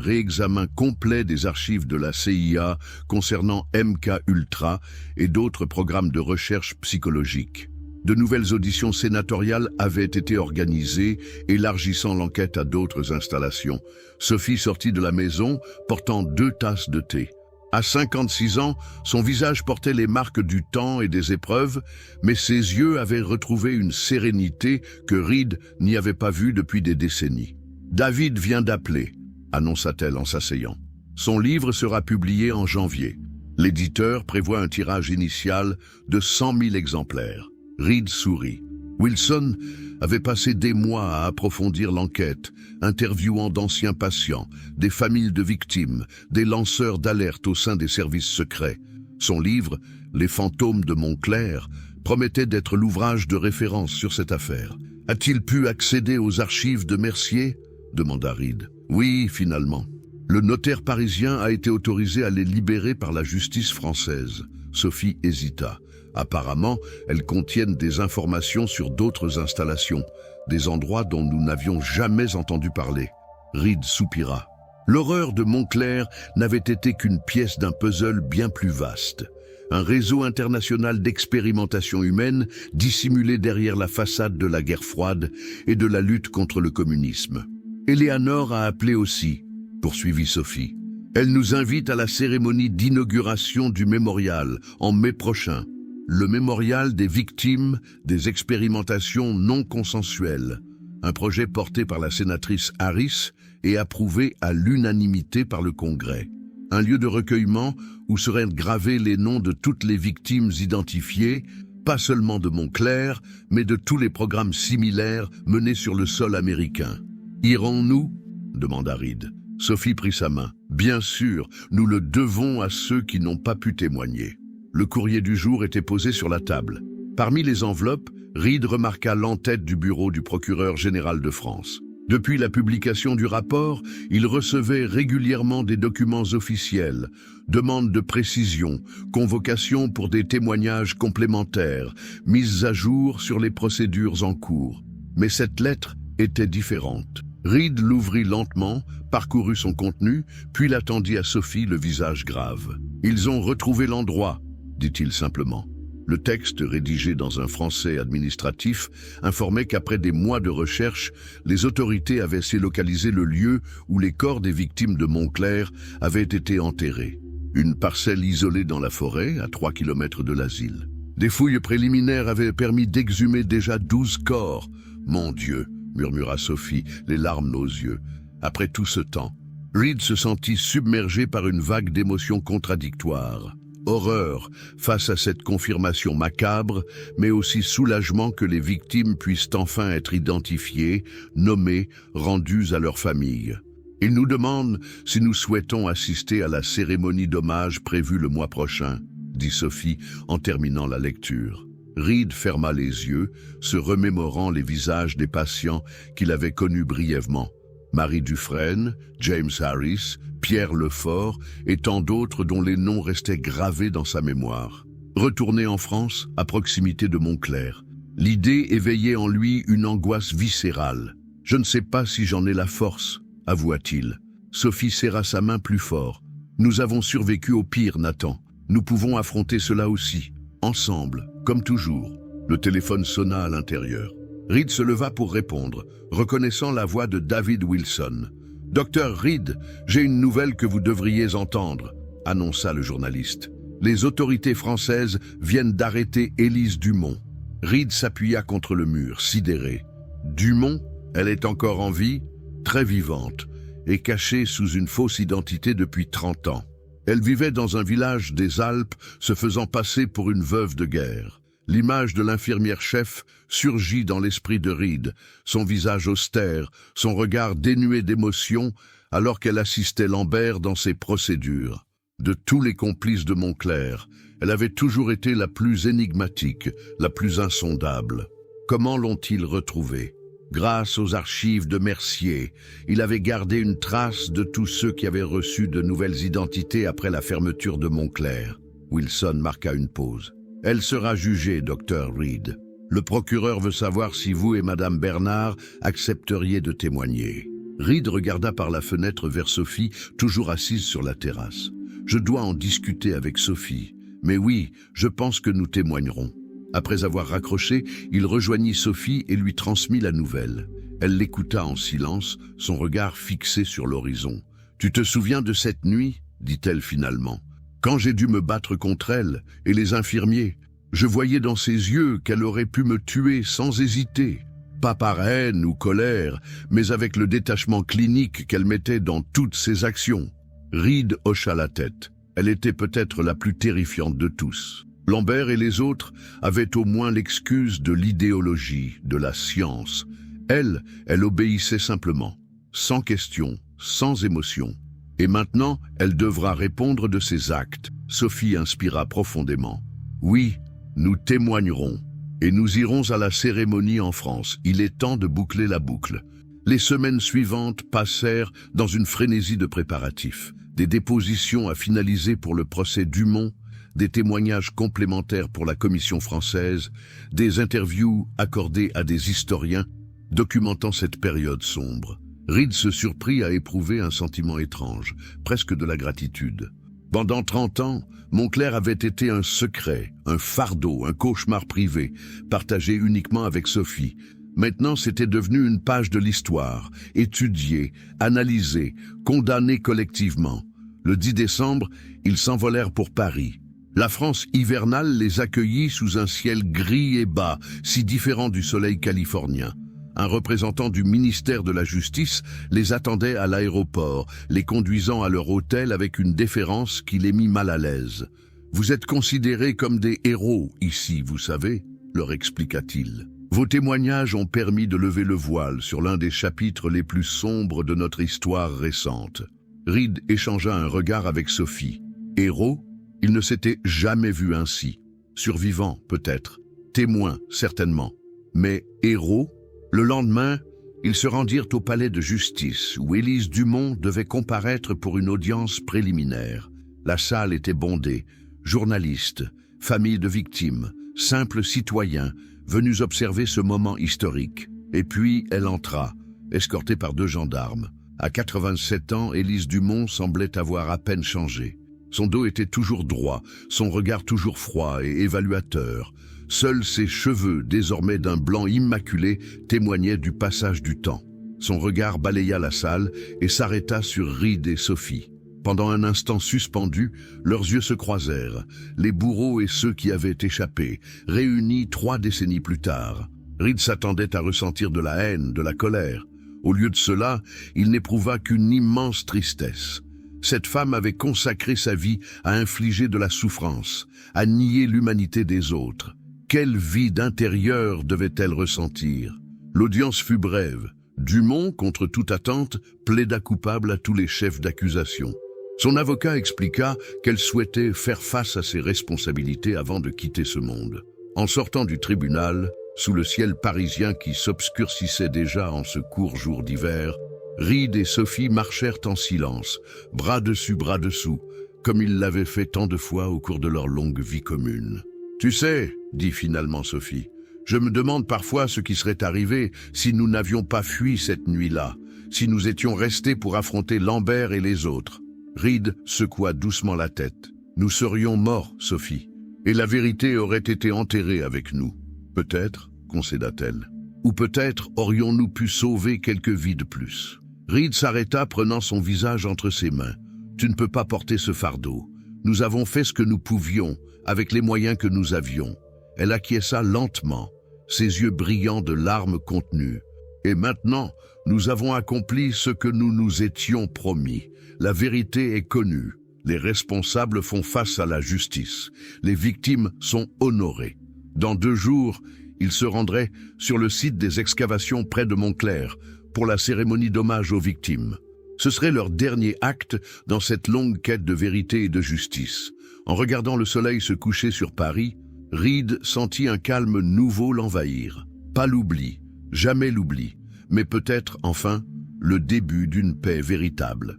réexamen complet des archives de la CIA concernant MK-Ultra et d'autres programmes de recherche psychologique. De nouvelles auditions sénatoriales avaient été organisées, élargissant l'enquête à d'autres installations. Sophie sortit de la maison, portant 2 tasses de thé. À 56 ans, son visage portait les marques du temps et des épreuves, mais ses yeux avaient retrouvé une sérénité que Reed n'y avait pas vue depuis des décennies. « David vient d'appeler », annonça-t-elle en s'asseyant. « Son livre sera publié en janvier. L'éditeur prévoit un tirage initial de 100 000 exemplaires. » Reed sourit. Wilson avait passé des mois à approfondir l'enquête, interviewant d'anciens patients, des familles de victimes, des lanceurs d'alerte au sein des services secrets. Son livre, Les fantômes de Montclair, promettait d'être l'ouvrage de référence sur cette affaire. « A-t-il pu accéder aux archives de Mercier ?» demanda Reed. « Oui, finalement. Le notaire parisien a été autorisé à les libérer par la justice française. » Sophie hésita. Apparemment, elles contiennent des informations sur d'autres installations, des endroits dont nous n'avions jamais entendu parler. Reed soupira. L'horreur de Montclair n'avait été qu'une pièce d'un puzzle bien plus vaste. Un réseau international d'expérimentation humaine dissimulé derrière la façade de la guerre froide et de la lutte contre le communisme. Eleanor a appelé aussi, poursuivit Sophie. Elle nous invite à la cérémonie d'inauguration du mémorial en mai prochain. Le mémorial des victimes des expérimentations non consensuelles, un projet porté par la sénatrice Harris et approuvé à l'unanimité par le Congrès. Un lieu de recueillement où seraient gravés les noms de toutes les victimes identifiées, pas seulement de Montclair, mais de tous les programmes similaires menés sur le sol américain. « Irons-nous » demanda Reed. Sophie prit sa main. « Bien sûr, nous le devons à ceux qui n'ont pas pu témoigner. » Le courrier du jour était posé sur la table. Parmi les enveloppes, Reed remarqua l'entête du bureau du procureur général de France. Depuis la publication du rapport, il recevait régulièrement des documents officiels, demandes de précision, convocations pour des témoignages complémentaires, mises à jour sur les procédures en cours. Mais cette lettre était différente. Reed l'ouvrit lentement, parcourut son contenu, puis l'attendit à Sophie, le visage grave. « Ils ont retrouvé l'endroit », dit-il simplement. Le texte, rédigé dans un français administratif, informait qu'après des mois de recherche, les autorités avaient localisé le lieu où les corps des victimes de Montclair avaient été enterrés. Une parcelle isolée dans la forêt, à 3 kilomètres de l'asile. Des fouilles préliminaires avaient permis d'exhumer déjà 12 corps. « Mon Dieu !» murmura Sophie, les larmes aux yeux. Après tout ce temps, Reed se sentit submergé par une vague d'émotions contradictoires. Horreur face à cette confirmation macabre, mais aussi soulagement que les victimes puissent enfin être identifiées, nommées, rendues à leur famille. Il nous demande si nous souhaitons assister à la cérémonie d'hommage prévue le mois prochain, dit Sophie en terminant la lecture. Reed ferma les yeux, se remémorant les visages des patients qu'il avait connus brièvement. Marie Dufresne, James Harris, Pierre Lefort et tant d'autres dont les noms restaient gravés dans sa mémoire. Retourné en France, à proximité de Montclair, l'idée éveillait en lui une angoisse viscérale. « Je ne sais pas si j'en ai la force », avoua-t-il. Sophie serra sa main plus fort. « Nous avons survécu au pire, Nathan. Nous pouvons affronter cela aussi, ensemble, comme toujours. » Le téléphone sonna à l'intérieur. Reed se leva pour répondre, reconnaissant la voix de David Wilson. « Docteur Reed, j'ai une nouvelle que vous devriez entendre », annonça le journaliste. « Les autorités françaises viennent d'arrêter Élise Dumont. » Reed s'appuya contre le mur, sidéré. « Dumont? Elle est encore en vie? Très vivante, et cachée sous une fausse identité depuis 30 ans. Elle vivait dans un village des Alpes, se faisant passer pour une veuve de guerre. » L'image de l'infirmière-chef surgit dans l'esprit de Reed, son visage austère, son regard dénué d'émotion, alors qu'elle assistait Lambert dans ses procédures. De tous les complices de Montclair, elle avait toujours été la plus énigmatique, la plus insondable. Comment l'ont-ils retrouvée? Grâce aux archives de Mercier, il avait gardé une trace de tous ceux qui avaient reçu de nouvelles identités après la fermeture de Montclair. Wilson marqua une pause. « Elle sera jugée, docteur Reed. Le procureur veut savoir si vous et madame Bernard accepteriez de témoigner. » Reed regarda par la fenêtre vers Sophie, toujours assise sur la terrasse. « Je dois en discuter avec Sophie. Mais oui, je pense que nous témoignerons. » Après avoir raccroché, il rejoignit Sophie et lui transmit la nouvelle. Elle l'écouta en silence, son regard fixé sur l'horizon. « Tu te souviens de cette nuit ?» dit-elle finalement. « Quand j'ai dû me battre contre elle et les infirmiers, je voyais dans ses yeux qu'elle aurait pu me tuer sans hésiter. Pas par haine ou colère, mais avec le détachement clinique qu'elle mettait dans toutes ses actions. » Reed hocha la tête. Elle était peut-être la plus terrifiante de tous. Lambert et les autres avaient au moins l'excuse de l'idéologie, de la science. Elle obéissait simplement, sans question, sans émotion. Et maintenant, elle devra répondre de ses actes. Sophie inspira profondément. « Oui, nous témoignerons. Et nous irons à la cérémonie en France. Il est temps de boucler la boucle. » Les semaines suivantes passèrent dans une frénésie de préparatifs. Des dépositions à finaliser pour le procès Dumont, des témoignages complémentaires pour la commission française, des interviews accordées à des historiens documentant cette période sombre. Reed se surprit à éprouver un sentiment étrange, presque de la gratitude. Pendant 30 ans, Montclair avait été un secret, un fardeau, un cauchemar privé, partagé uniquement avec Sophie. Maintenant, c'était devenu une page de l'histoire, étudiée, analysée, condamnée collectivement. Le 10 décembre, ils s'envolèrent pour Paris. La France hivernale les accueillit sous un ciel gris et bas, si différent du soleil californien. Un représentant du ministère de la Justice les attendait à l'aéroport, les conduisant à leur hôtel avec une déférence qui les mit mal à l'aise. « Vous êtes considérés comme des héros ici, vous savez », leur expliqua-t-il. « Vos témoignages ont permis de lever le voile sur l'un des chapitres les plus sombres de notre histoire récente. » Reed échangea un regard avec Sophie. Héros? Il ne s'était jamais vu ainsi. Survivant, peut-être. Témoin, certainement. Mais héros? Le lendemain, ils se rendirent au palais de justice, où Élise Dumont devait comparaître pour une audience préliminaire. La salle était bondée. Journalistes, familles de victimes, simples citoyens, venus observer ce moment historique. Et puis, elle entra, escortée par 2 gendarmes. À 87 ans, Élise Dumont semblait avoir à peine changé. Son dos était toujours droit, son regard toujours froid et évaluateur. Seuls ses cheveux, désormais d'un blanc immaculé, témoignaient du passage du temps. Son regard balaya la salle et s'arrêta sur Reed et Sophie. Pendant un instant suspendu, leurs yeux se croisèrent, les bourreaux et ceux qui avaient échappé, réunis 3 décennies plus tard. Reed s'attendait à ressentir de la haine, de la colère. Au lieu de cela, il n'éprouva qu'une immense tristesse. Cette femme avait consacré sa vie à infliger de la souffrance, à nier l'humanité des autres. Quel vide intérieur devait-elle ressentir? L'audience fut brève. Dumont, contre toute attente, plaida coupable à tous les chefs d'accusation. Son avocat expliqua qu'elle souhaitait faire face à ses responsabilités avant de quitter ce monde. En sortant du tribunal, sous le ciel parisien qui s'obscurcissait déjà en ce court jour d'hiver, Reed et Sophie marchèrent en silence, bras dessus, bras dessous, comme ils l'avaient fait tant de fois au cours de leur longue vie commune. « Tu sais, dit finalement Sophie, je me demande parfois ce qui serait arrivé si nous n'avions pas fui cette nuit-là, si nous étions restés pour affronter Lambert et les autres. » Reed secoua doucement la tête. « Nous serions morts, Sophie, et la vérité aurait été enterrée avec nous. Peut-être, concéda-t-elle, ou peut-être aurions-nous pu sauver quelques vies de plus. » Reed s'arrêta, prenant son visage entre ses mains. « Tu ne peux pas porter ce fardeau. Nous avons fait ce que nous pouvions, avec les moyens que nous avions. » Elle acquiesça lentement, ses yeux brillants de larmes contenues. « Et maintenant, nous avons accompli ce que nous nous étions promis. La vérité est connue. Les responsables font face à la justice. Les victimes sont honorées. Dans 2 jours, ils se rendraient sur le site des excavations près de Montclair pour la cérémonie d'hommage aux victimes. Ce serait leur dernier acte dans cette longue quête de vérité et de justice. En regardant le soleil se coucher sur Paris, Reed sentit un calme nouveau l'envahir. Pas l'oubli, jamais l'oubli, mais peut-être, enfin, le début d'une paix véritable.